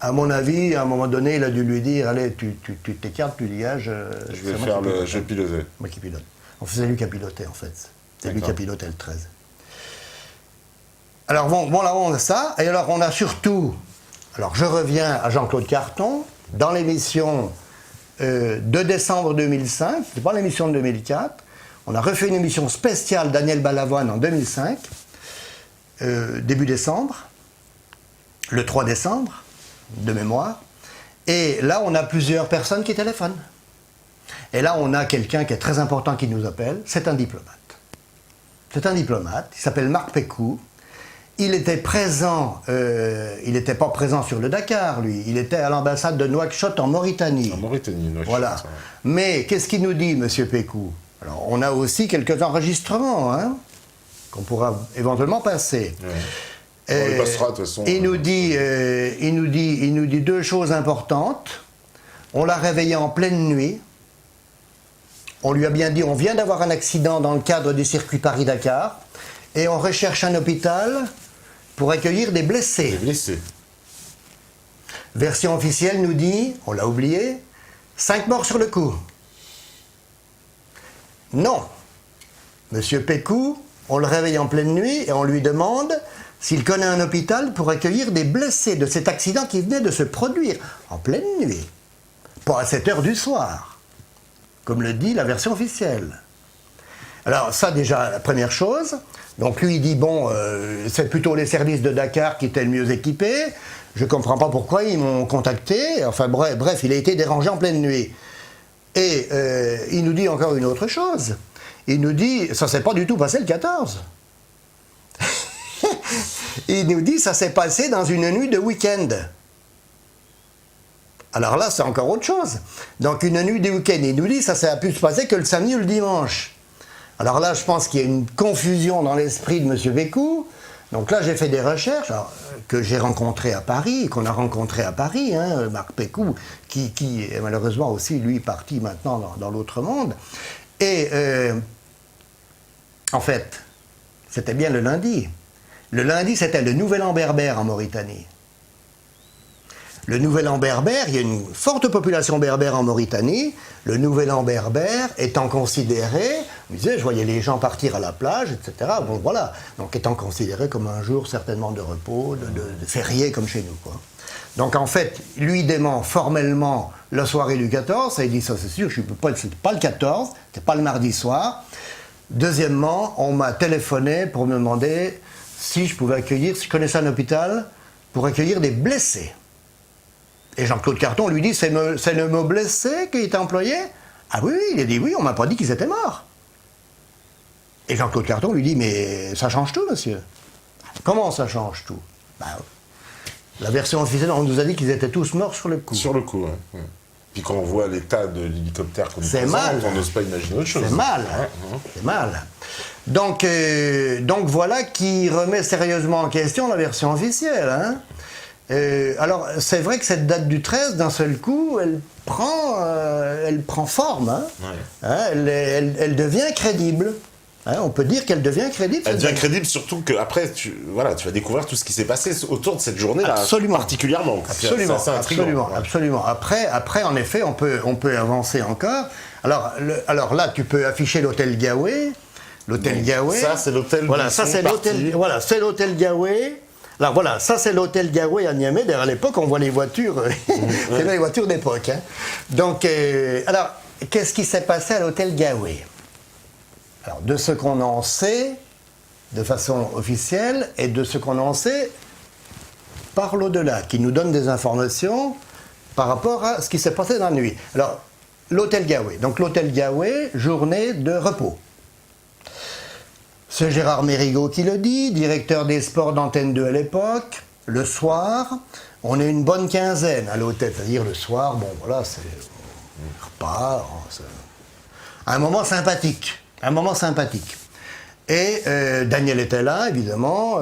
Speaker 2: à mon avis, à un moment donné, il a dû lui dire, allez, tu t'écartes, tu dégages.
Speaker 1: Je vais piloter.
Speaker 2: Moi qui pilote. Enfin, c'est lui qui a piloté, en fait. C'est lui qui a piloté le 13. Alors, bon, là, on a ça. Et alors, on a surtout... Alors, je reviens à Jean-Claude Carton, dans l'émission de décembre 2005, c'est pas l'émission de 2004, on a refait une émission spéciale Daniel Balavoine en 2005, début décembre, le 3 décembre, de mémoire. Et là, on a plusieurs personnes qui téléphonent. Et là, on a quelqu'un qui est très important qui nous appelle. C'est un diplomate. C'est un diplomate. Il s'appelle Marc Pécou. Il était présent, il n'était pas présent sur le Dakar, lui. Il était à l'ambassade de Nouakchott en Mauritanie.
Speaker 1: En Mauritanie, Nouakchott.
Speaker 2: Voilà. Mais qu'est-ce qu'il nous dit, M. Pécou? Alors, on a aussi quelques enregistrements, hein, qu'on pourra éventuellement passer.
Speaker 1: Ouais. On les passera, de toute façon.
Speaker 2: Il nous dit 2 choses importantes. On l'a réveillé en pleine nuit. On lui a bien dit, on vient d'avoir un accident dans le cadre du circuit Paris-Dakar, et on recherche un hôpital pour accueillir des blessés.
Speaker 1: Des blessés.
Speaker 2: Version officielle nous dit, on l'a oublié, 5 morts sur le coup. Non. Monsieur Pécou, on le réveille en pleine nuit et on lui demande s'il connaît un hôpital pour accueillir des blessés de cet accident qui venait de se produire en pleine nuit. Pas à 7 heures du soir, comme le dit la version officielle. Alors ça déjà, la première chose. Donc lui il dit, bon, c'est plutôt les services de Dakar qui étaient le mieux équipés. Je ne comprends pas pourquoi ils m'ont contacté. Enfin bref, il a été dérangé en pleine nuit. Et il nous dit encore une autre chose. Il nous dit, ça s'est pas du tout passé le 14. Il nous dit, ça s'est passé dans une nuit de week-end. Alors là, c'est encore autre chose. Donc une nuit de week-end, il nous dit, ça a pu se passer que le samedi ou le dimanche. Alors là, je pense qu'il y a une confusion dans l'esprit de M. Pécou. Donc là, j'ai fait des recherches que j'ai rencontrées à Paris, qu'on a rencontrées à Paris, hein, Marc Pécou, qui est malheureusement aussi, lui, parti maintenant dans l'autre monde. Et en fait, c'était bien le lundi. Le lundi, c'était le Nouvel An berbère en Mauritanie. Le Nouvel An berbère, il y a une forte population berbère en Mauritanie. Le Nouvel An berbère étant considéré, je voyais les gens partir à la plage, etc. Bon, voilà. Donc étant considéré comme un jour certainement de repos, de férié comme chez nous, quoi. Donc en fait, lui dément formellement la soirée du 14, et il dit ça c'est sûr, c'est pas le 14, c'est pas le mardi soir. Deuxièmement, on m'a téléphoné pour me demander si je pouvais accueillir, si je connaissais un hôpital pour accueillir des blessés. Et Jean-Claude Carton lui dit, c'est le mot blessé qui est employé? Ah oui, il a dit oui, on m'a pas dit qu'ils étaient morts. Et Jean-Claude Carton lui dit, mais ça change tout, monsieur. Comment ça change tout? La version officielle, on nous a dit qu'ils étaient tous morts sur le coup.
Speaker 1: Sur le coup, oui. Puis quand on voit l'état de l'hélicoptère qu'on nous
Speaker 2: présente,
Speaker 1: on n'ose pas imaginer autre chose.
Speaker 2: C'est mal, c'est mal. Donc voilà qui remet sérieusement en question la version officielle, hein. Alors, c'est vrai que cette date du 13, d'un seul coup, elle prend forme. Hein. Ouais. Hein, elle devient crédible. Hein, on peut dire qu'elle devient crédible.
Speaker 1: Elle devient crédible surtout qu'après, tu vas découvrir tout ce qui s'est passé autour de cette journée-là.
Speaker 2: Absolument.
Speaker 1: Particulièrement.
Speaker 2: Absolument. Après, en effet, on peut avancer encore. Alors là, tu peux afficher l'hôtel Gaoué. L'hôtel Gaoué.
Speaker 1: Ça, c'est l'hôtel.
Speaker 2: Voilà, ça, c'est l'hôtel. Voilà, c'est l'hôtel Gaoué. Alors voilà, ça c'est l'hôtel Gaoué à Niamey. D'ailleurs à l'époque on voit les voitures, c'est les voitures d'époque. Hein. Donc, alors, qu'est-ce qui s'est passé à l'hôtel Gaoué? Alors, de ce qu'on en sait, de façon officielle, et de ce qu'on en sait par l'au-delà, qui nous donne des informations par rapport à ce qui s'est passé dans la nuit. Alors, l'hôtel Gaoué. Donc l'hôtel Gaoué, journée de repos. C'est Gérard Mérigot qui le dit, directeur des sports d'Antenne 2 à l'époque. Le soir, on est une bonne quinzaine à l'hôtel. C'est-à-dire le soir, bon voilà, c'est un repas, c'est un moment sympathique. Un moment sympathique. Et Daniel était là, évidemment,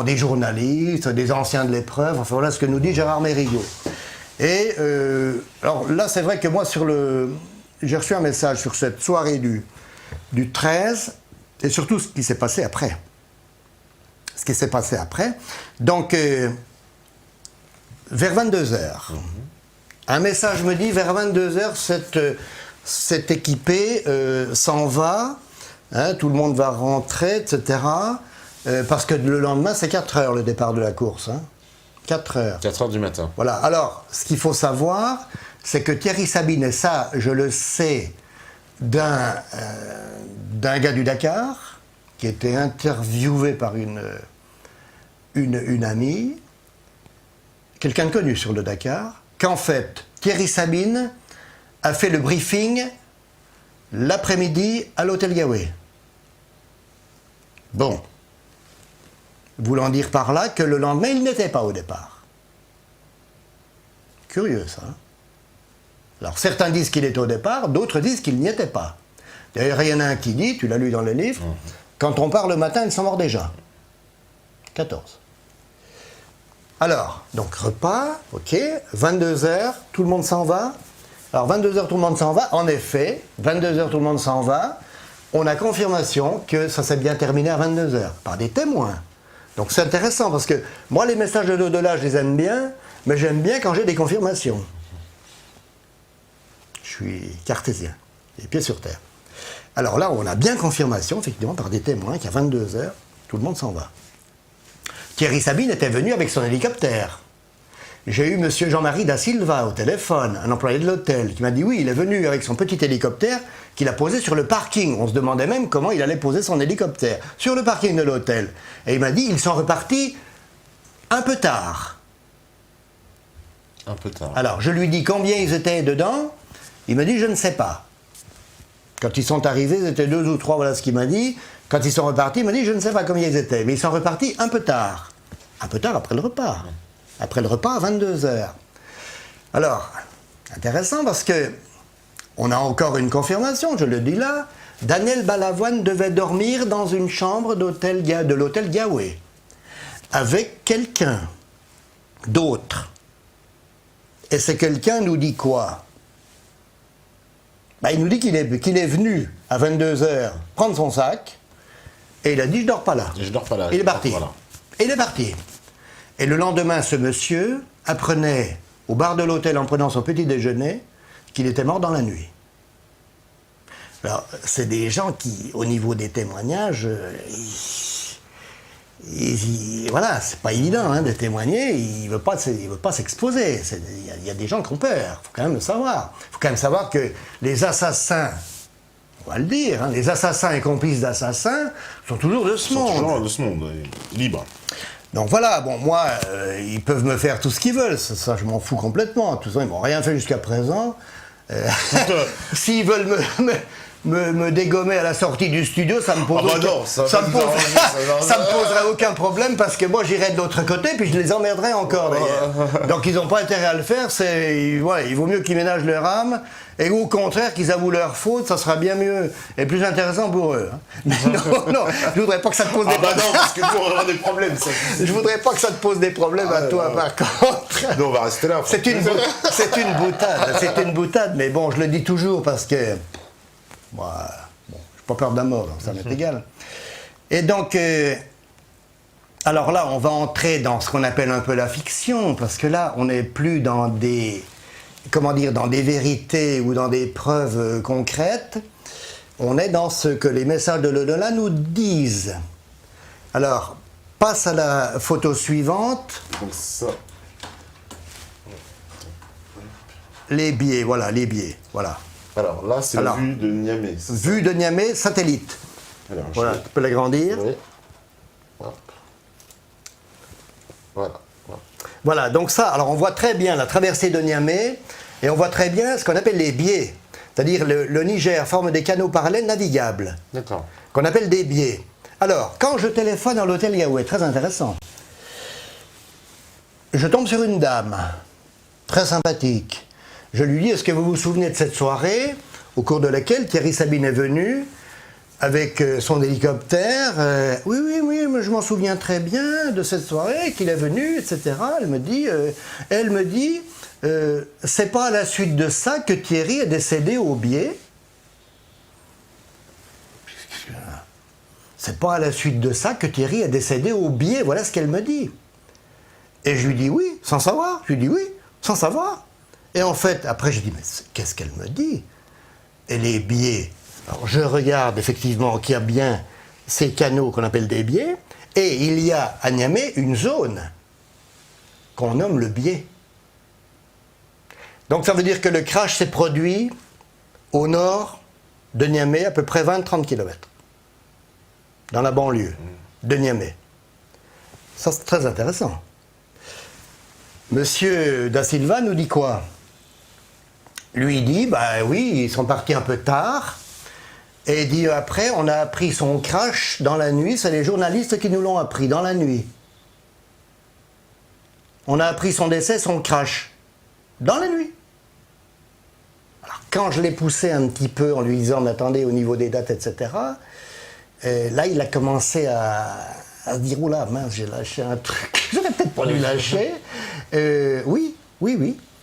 Speaker 2: des journalistes, des anciens de l'épreuve, enfin voilà ce que nous dit Gérard Mérigot. Et alors là, c'est vrai que moi, j'ai reçu un message sur cette soirée du 13, et surtout ce qui s'est passé après. Ce qui s'est passé après. Donc, vers 22h, un message me dit, vers 22h, cet équipé s'en va, hein, tout le monde va rentrer, etc. Parce que le lendemain, c'est 4h le départ de la course. Hein. 4h.
Speaker 1: 4h du matin.
Speaker 2: Voilà. Alors, ce qu'il faut savoir, c'est que Thierry Sabine, et ça, je le sais d'un gars du Dakar, qui était interviewé par une amie, quelqu'un de connu sur le Dakar, qu'en fait, Thierry Sabine a fait le briefing l'après-midi à l'hôtel Gaoué. Bon. Voulant dire par là que le lendemain, il n'était pas au départ. Curieux, ça. Hein? Alors, certains disent qu'il est au départ, d'autres disent qu'il n'y était pas. D'ailleurs, il y en a un qui dit, tu l'as lu dans le livre, quand on part le matin, ils sont morts déjà. 14. Alors, donc repas, ok, 22h, tout le monde s'en va. Alors, 22h, tout le monde s'en va. En effet, 22h, tout le monde s'en va. On a confirmation que ça s'est bien terminé à 22h, par des témoins. Donc, c'est intéressant, parce que moi, les messages de l'au-delà, je les aime bien, mais j'aime bien quand j'ai des confirmations. Je suis cartésien, les pieds sur terre. Alors là, on a bien confirmation, effectivement, par des témoins, qu'à 22h, tout le monde s'en va. Thierry Sabine était venu avec son hélicoptère. J'ai eu M. Jean-Marie da Silva au téléphone, un employé de l'hôtel, qui m'a dit oui, il est venu avec son petit hélicoptère qu'il a posé sur le parking. On se demandait même comment il allait poser son hélicoptère sur le parking de l'hôtel. Et il m'a dit, ils sont repartis un peu tard.
Speaker 1: Un peu tard.
Speaker 2: Alors, je lui dis combien ils étaient dedans. Il m'a dit, je ne sais pas. Quand ils sont arrivés, ils étaient 2 ou 3, voilà ce qu'il m'a dit. Quand ils sont repartis, il m'a dit, je ne sais pas combien ils étaient. Mais ils sont repartis un peu tard. Un peu tard après le repas. Après le repas à 22h. Alors, intéressant parce que on a encore une confirmation, je le dis là. Daniel Balavoine devait dormir dans une chambre de l'hôtel Gaoué. Avec quelqu'un d'autre. Et ce quelqu'un nous dit quoi? Il nous dit qu'il est venu à 22h prendre son sac et il a dit je dors pas là.
Speaker 1: Je dors pas là.
Speaker 2: Il est parti.
Speaker 1: Voilà.
Speaker 2: Et il est parti. Et le lendemain, ce monsieur apprenait au bar de l'hôtel en prenant son petit déjeuner qu'il était mort dans la nuit. Alors, c'est des gens qui, au niveau des témoignages, voilà, c'est pas évident de témoigner, il veut pas s'exposer. Il y a des gens qui ont peur, il faut quand même le savoir. Il faut quand même savoir que les assassins, on va le dire, les assassins et complices d'assassins sont toujours de ce monde.
Speaker 1: Toujours de ce monde, libre.
Speaker 2: Donc voilà, bon, moi, ils peuvent me faire tout ce qu'ils veulent, ça je m'en fous complètement. De toute façon, ils m'ont rien fait jusqu'à présent. S'ils veulent me dégommer à la sortie du studio, ça me poserait aucun problème parce que moi j'irais de l'autre côté puis je les emmerderais encore d'ailleurs. Donc ils n'ont pas intérêt à le faire, voilà, il vaut mieux qu'ils ménagent leur âme et au contraire qu'ils avouent leur faute, ça sera bien mieux et plus intéressant pour eux. Mais non, je voudrais pas que ça te pose des problèmes.
Speaker 1: Non, parce que nous on aura des problèmes. Ça.
Speaker 2: Je voudrais pas que ça te pose des problèmes à toi par contre.
Speaker 1: Non, on va rester là.
Speaker 2: C'est une boutade, mais bon, je le dis toujours parce que moi, bon, j'ai pas peur de la mort, donc ça m'est égal. Et donc, alors là, on va entrer dans ce qu'on appelle un peu la fiction, parce que là, on n'est plus dans des, dans des vérités ou dans des preuves concrètes. On est dans ce que les messages de l'au-delà nous disent. Alors, passe à la photo suivante.
Speaker 1: Donc ça.
Speaker 2: Les biais, voilà, les biais, voilà.
Speaker 1: Alors là, c'est la vue de Niamey.
Speaker 2: Vue de Niamey, satellite.
Speaker 1: Alors,
Speaker 2: voilà, tu peux l'agrandir.
Speaker 1: Oui. Hop. Voilà.
Speaker 2: Voilà, donc ça, alors on voit très bien la traversée de Niamey, et on voit très bien ce qu'on appelle les biais. C'est-à-dire le Niger forme des canaux parallèles navigables.
Speaker 1: D'accord.
Speaker 2: Qu'on appelle des biais. Alors, quand je téléphone à l'hôtel Gaoué, très intéressant, je tombe sur une dame, très sympathique. Je lui dis, est-ce que vous vous souvenez de cette soirée au cours de laquelle Thierry Sabine est venu avec son hélicoptère Oui, mais je m'en souviens très bien de cette soirée, qu'il est venu, etc. Elle me dit, c'est pas à la suite de ça que Thierry est décédé au biais. C'est pas à la suite de ça que Thierry est décédé au biais, voilà ce qu'elle me dit. Et je lui dis oui, sans savoir. Je lui dis oui, sans savoir. Et en fait, après, j'ai dit, mais qu'est-ce qu'elle me dit? Et les biais. Alors, je regarde effectivement qu'il y a bien ces canaux qu'on appelle des biais, et il y a à Niamey une zone qu'on nomme le biais. Donc, ça veut dire que le crash s'est produit au nord de Niamey, à peu près 20-30 km, dans la banlieue de Niamey. Ça, c'est très intéressant. Monsieur Da Silva nous dit quoi? Lui il dit, bah oui, ils sont partis un peu tard. Et il dit après, on a appris son crash dans la nuit, c'est les journalistes qui nous l'ont appris, dans la nuit. On a appris son décès, son crash, dans la nuit. Alors quand je l'ai poussé un petit peu en lui disant, mais attendez, au niveau des dates, etc., là il a commencé à se dire, oula, mince, j'ai lâché un truc, j'aurais peut-être pas dû lâcher. Oui.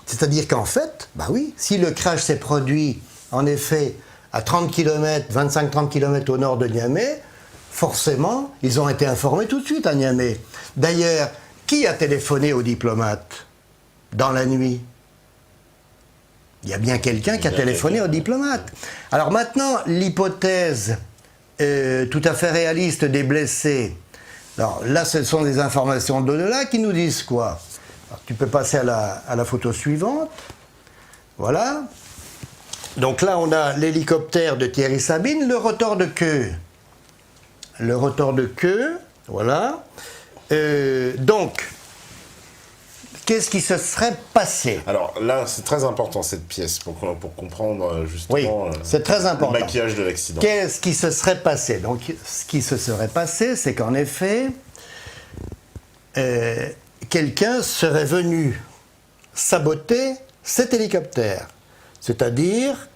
Speaker 2: C'est-à-dire qu'en fait, bah oui, si le crash s'est produit, en effet, à 30 km, 25-30 km au nord de Niamey, forcément, ils ont été informés tout de suite à Niamey. D'ailleurs, qui a téléphoné aux diplomates dans la nuit? Il y a bien quelqu'un qui a téléphoné aux diplomates. Alors maintenant, l'hypothèse tout à fait réaliste des blessés. Alors là, ce sont des informations d'au-delà qui nous disent quoi? Alors, tu peux passer à la photo suivante. Voilà. Donc là, on a l'hélicoptère de Thierry Sabine, le rotor de queue. Le rotor de queue, voilà. Donc, qu'est-ce qui se serait passé?
Speaker 1: Alors là, c'est très important cette pièce pour comprendre justement
Speaker 2: c'est très important.
Speaker 1: Le maquillage de l'accident.
Speaker 2: Qu'est-ce qui se serait passé? Donc, ce qui se serait passé, c'est qu'en effet, quelqu'un serait venu saboter cet hélicoptère. C'est-à-dire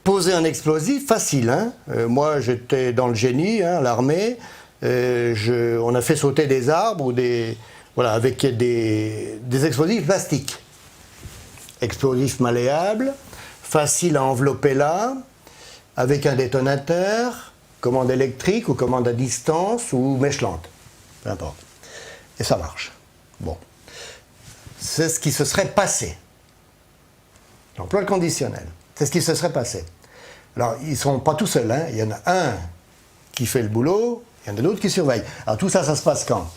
Speaker 2: poser un explosif facile. Hein. Moi, j'étais dans le génie, hein, l'armée. On a fait sauter des arbres ou avec des explosifs plastiques. Explosifs malléables, faciles à envelopper là, avec un détonateur, commande électrique ou commande à distance ou mèche lente. Peu importe. Et ça marche. Bon. C'est ce qui se serait passé. L'emploi conditionnel. C'est ce qui se serait passé. Alors, ils ne sont pas tout seuls. Hein. Il y en a un qui fait le boulot, il y en a d'autres qui surveillent. Alors, tout ça, ça se passe quand?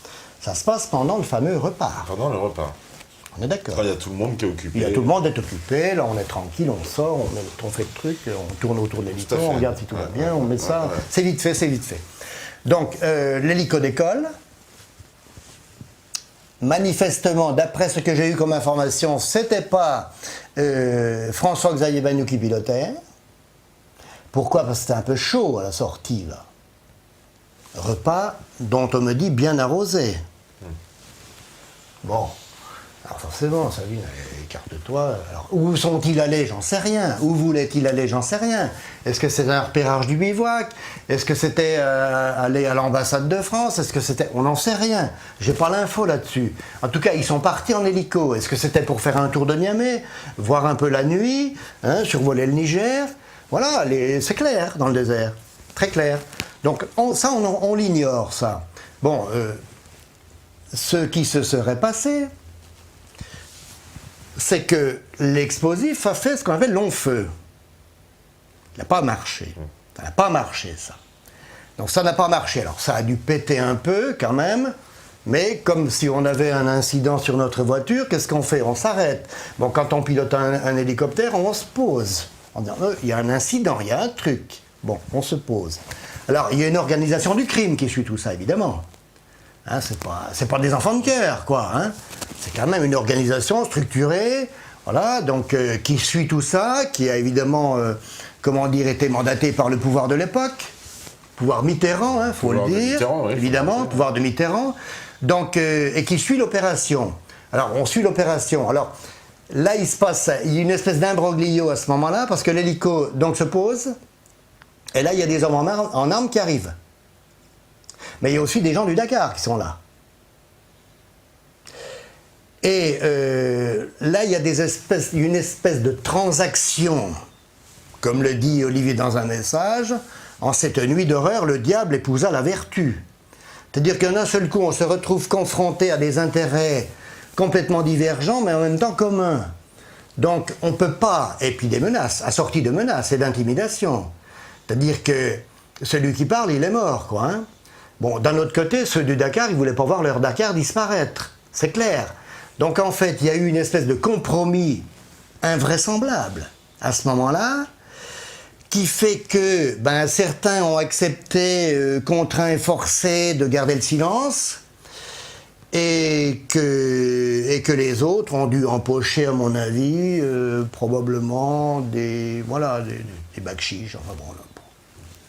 Speaker 2: Ça se passe pendant le fameux repas.
Speaker 1: Pendant le repas.
Speaker 2: On est d'accord.
Speaker 1: Il y a tout le monde qui est occupé.
Speaker 2: Il y a tout le monde est occupé. Là, on est tranquille, on sort, on fait le truc, on tourne autour de l'hélico, on regarde si tout va bien, on met ça. Ouais. C'est vite fait, c'est vite fait. Donc, l'hélico décolle. Manifestement, d'après ce que j'ai eu comme information, c'était pas François-Xavier Bagnou qui pilotait. Pourquoi? Parce que c'était un peu chaud à la sortie, là. Repas dont on me dit bien arrosé. Bon, alors forcément, Sabine, écarte-toi. Alors, où sont-ils allés? J'en sais rien. Où voulaient-ils aller? J'en sais rien. Est-ce que c'était un repérage du bivouac? Est-ce que c'était aller à l'ambassade de France? Est-ce que c'était... On n'en sait rien. J'ai pas l'info là-dessus. En tout cas, ils sont partis en hélico. Est-ce que c'était pour faire un tour de Niamey? Voir un peu la nuit? Hein, survoler le Niger? Voilà, c'est clair dans le désert. Très clair. Donc, on l'ignore, ça. Bon, ce qui se serait passé, c'est que l'explosif a fait ce qu'on appelle long feu. Il n'a pas marché. Ça n'a pas marché, ça. Donc ça n'a pas marché. Alors ça a dû péter un peu, quand même, mais comme si on avait un incident sur notre voiture, qu'est-ce qu'on fait? On s'arrête. Bon, quand on pilote un hélicoptère, on se pose. On dit, il y a un incident, il y a un truc. Bon, on se pose. Alors, il y a une organisation du crime qui suit tout ça, évidemment. Hein, c'est pas des enfants de cœur, quoi. Hein. C'est quand même une organisation structurée, voilà, donc qui suit tout ça, qui a évidemment, été mandatée par le pouvoir de l'époque, pouvoir Mitterrand, hein, faut le dire, oui, évidemment, pouvoir de Mitterrand, donc et qui suit l'opération. Alors, on suit l'opération. Alors, là, il y a une espèce d'imbroglio à ce moment-là, parce que l'hélico donc se pose. Et là, il y a des hommes en armes qui arrivent. Mais il y a aussi des gens du Dakar qui sont là. Et là, il y a une espèce de transaction, comme le dit Olivier dans un message, en cette nuit d'horreur, le diable épousa la vertu. C'est-à-dire qu'un seul coup, on se retrouve confronté à des intérêts complètement divergents, mais en même temps communs. Donc, on ne peut pas, et puis des menaces, assorties de menaces et d'intimidation. C'est-à-dire que celui qui parle, il est mort, quoi. Hein. Bon, d'un autre côté, ceux du Dakar, ils ne voulaient pas voir leur Dakar disparaître. C'est clair. Donc, en fait, il y a eu une espèce de compromis invraisemblable à ce moment-là, qui fait que certains ont accepté, contraints et forcés, de garder le silence, et que les autres ont dû empocher, à mon avis, probablement des bacs chiches, enfin bon,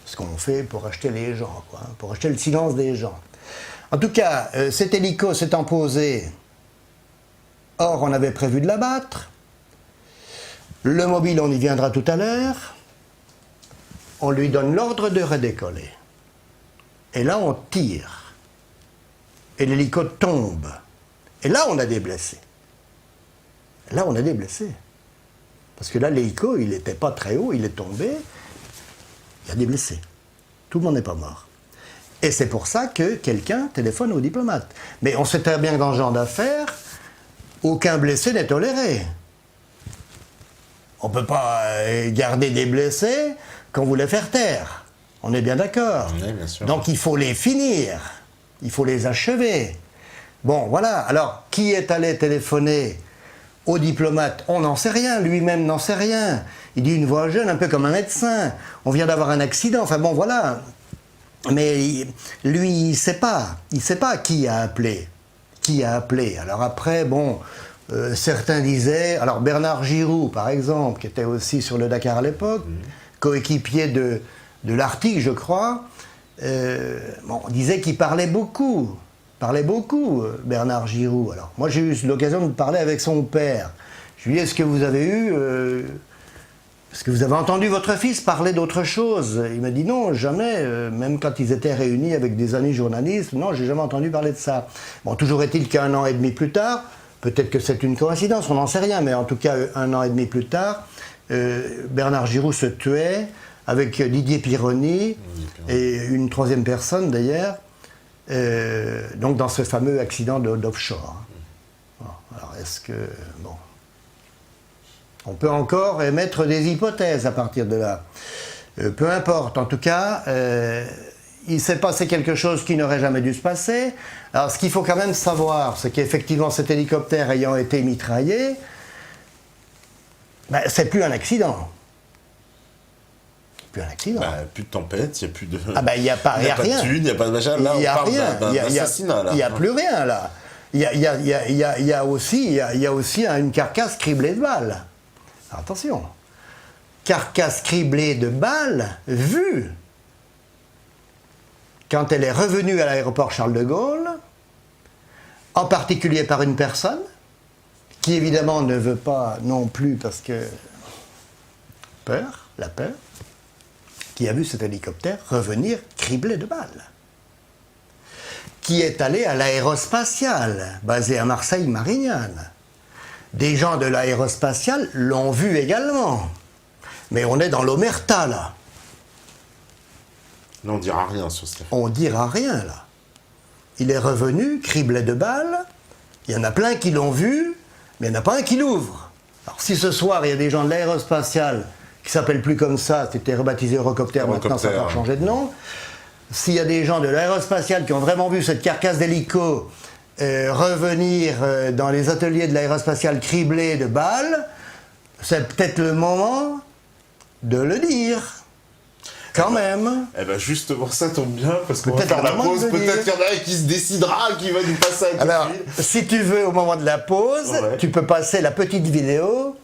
Speaker 2: ce qu'on fait pour acheter les gens, quoi, pour acheter le silence des gens. En tout cas, cet hélico s'étant posé, or on avait prévu de l'abattre, le mobile, on y viendra tout à l'heure, on lui donne l'ordre de redécoller. Et là, on tire. Et l'hélico tombe. Et là, on a des blessés. Là, on a des blessés. Parce que là, l'hélico, il n'était pas très haut, il est tombé. Il y a des blessés. Tout le monde n'est pas mort. Et c'est pour ça que quelqu'un téléphone aux diplomates. Mais on sait très bien que dans ce genre d'affaires, aucun blessé n'est toléré. On ne peut pas garder des blessés qu'on voulait faire taire. On est bien d'accord.
Speaker 1: Oui, bien sûr.
Speaker 2: Donc il faut les finir. Il faut les achever. Bon, voilà. Alors, qui est allé téléphoner au diplomate? On n'en sait rien. Lui-même n'en sait rien. Il dit une voix jeune, un peu comme un médecin. On vient d'avoir un accident. Enfin bon, voilà. Mais lui, il ne sait pas. Il ne sait pas qui a appelé. Qui a appelé. Alors après, bon, certains disaient... Alors Bernard Giroux, par exemple, qui était aussi sur le Dakar à l'époque, coéquipier de l'Arctique, je crois, on disait qu'il parlait beaucoup, Bernard Giroux. Alors, moi, j'ai eu l'occasion de parler avec son père. Je lui ai dit, est-ce que vous avez entendu votre fils parler d'autre chose? Il m'a dit non, jamais, même quand ils étaient réunis avec des amis journalistes, non, j'ai jamais entendu parler de ça. Bon, toujours est-il qu'un an et demi plus tard, peut-être que c'est une coïncidence, on n'en sait rien, mais en tout cas, un an et demi plus tard, Bernard Giroux se tuait avec Didier Pironi et une troisième personne d'ailleurs, donc dans ce fameux accident d'offshore. Bon, alors est-ce que... Bon. On peut encore émettre des hypothèses à partir de là. Peu importe, en tout cas, il s'est passé quelque chose qui n'aurait jamais dû se passer. Alors ce qu'il faut quand même savoir, c'est qu'effectivement cet hélicoptère ayant été mitraillé, c'est plus un accident. Plus un accident.
Speaker 1: Plus de tempête, il n'y a plus de...
Speaker 2: il n'y a pas rien.
Speaker 1: De thune, il n'y a pas de machin. Là, on parle d'un assassinat.
Speaker 2: Il n'y a plus rien, là. Il y a aussi une carcasse criblée de balles. Alors, attention. Carcasse criblée de balles vue quand elle est revenue à l'aéroport Charles de Gaulle, en particulier par une personne qui évidemment ne veut pas non plus parce que la peur, qui a vu cet hélicoptère revenir criblé de balles, qui est allé à l'aérospatiale, basée à Marseille-Marignane. Des gens de l'aérospatiale l'ont vu également. Mais on est dans l'omerta, là.
Speaker 1: Là, on dira rien sur Stéphane.
Speaker 2: On dira rien, là. Il est revenu, criblé de balles. Il y en a plein qui l'ont vu, mais il n'y en a pas un qui l'ouvre. Alors, si ce soir, il y a des gens de l'aérospatiale qui s'appellent plus comme ça, c'était rebaptisé Eurocopter, maintenant ça va changer de nom. S'il y a des gens de l'aérospatiale qui ont vraiment vu cette carcasse d'hélico revenir dans les ateliers de l'aérospatiale criblée de balles, c'est peut-être le moment de le dire. Quand même.
Speaker 1: Eh ben justement, ça tombe bien, parce qu'on va faire la pause. Peut-être qu'il y en a un qui se décidera, qui va nous passer un coup de fil.
Speaker 2: Alors, si tu veux, au moment de la pause, tu peux passer la petite vidéo.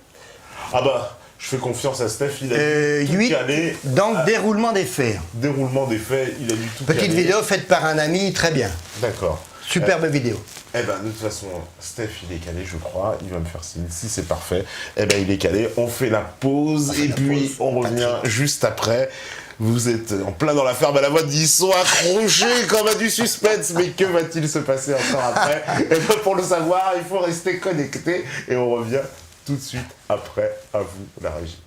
Speaker 1: Je fais confiance à Steph, il a tout calé.
Speaker 2: Donc, déroulement des faits.
Speaker 1: Déroulement des faits, il a dû tout calé.
Speaker 2: Petite vidéo faite par un ami, très bien.
Speaker 1: D'accord.
Speaker 2: Superbe vidéo.
Speaker 1: De toute façon, Steph, il est calé, je crois. Il va me faire signe. Si c'est parfait, il est calé. On fait la pause et puis on revient juste après. Vous êtes en plein dans la ferme à la voix, ils sont accrochés comme à du suspense. Mais que va-t-il se passer encore après? Pour le savoir, il faut rester connecté. Et on revient tout de suite après. À vous, la régie.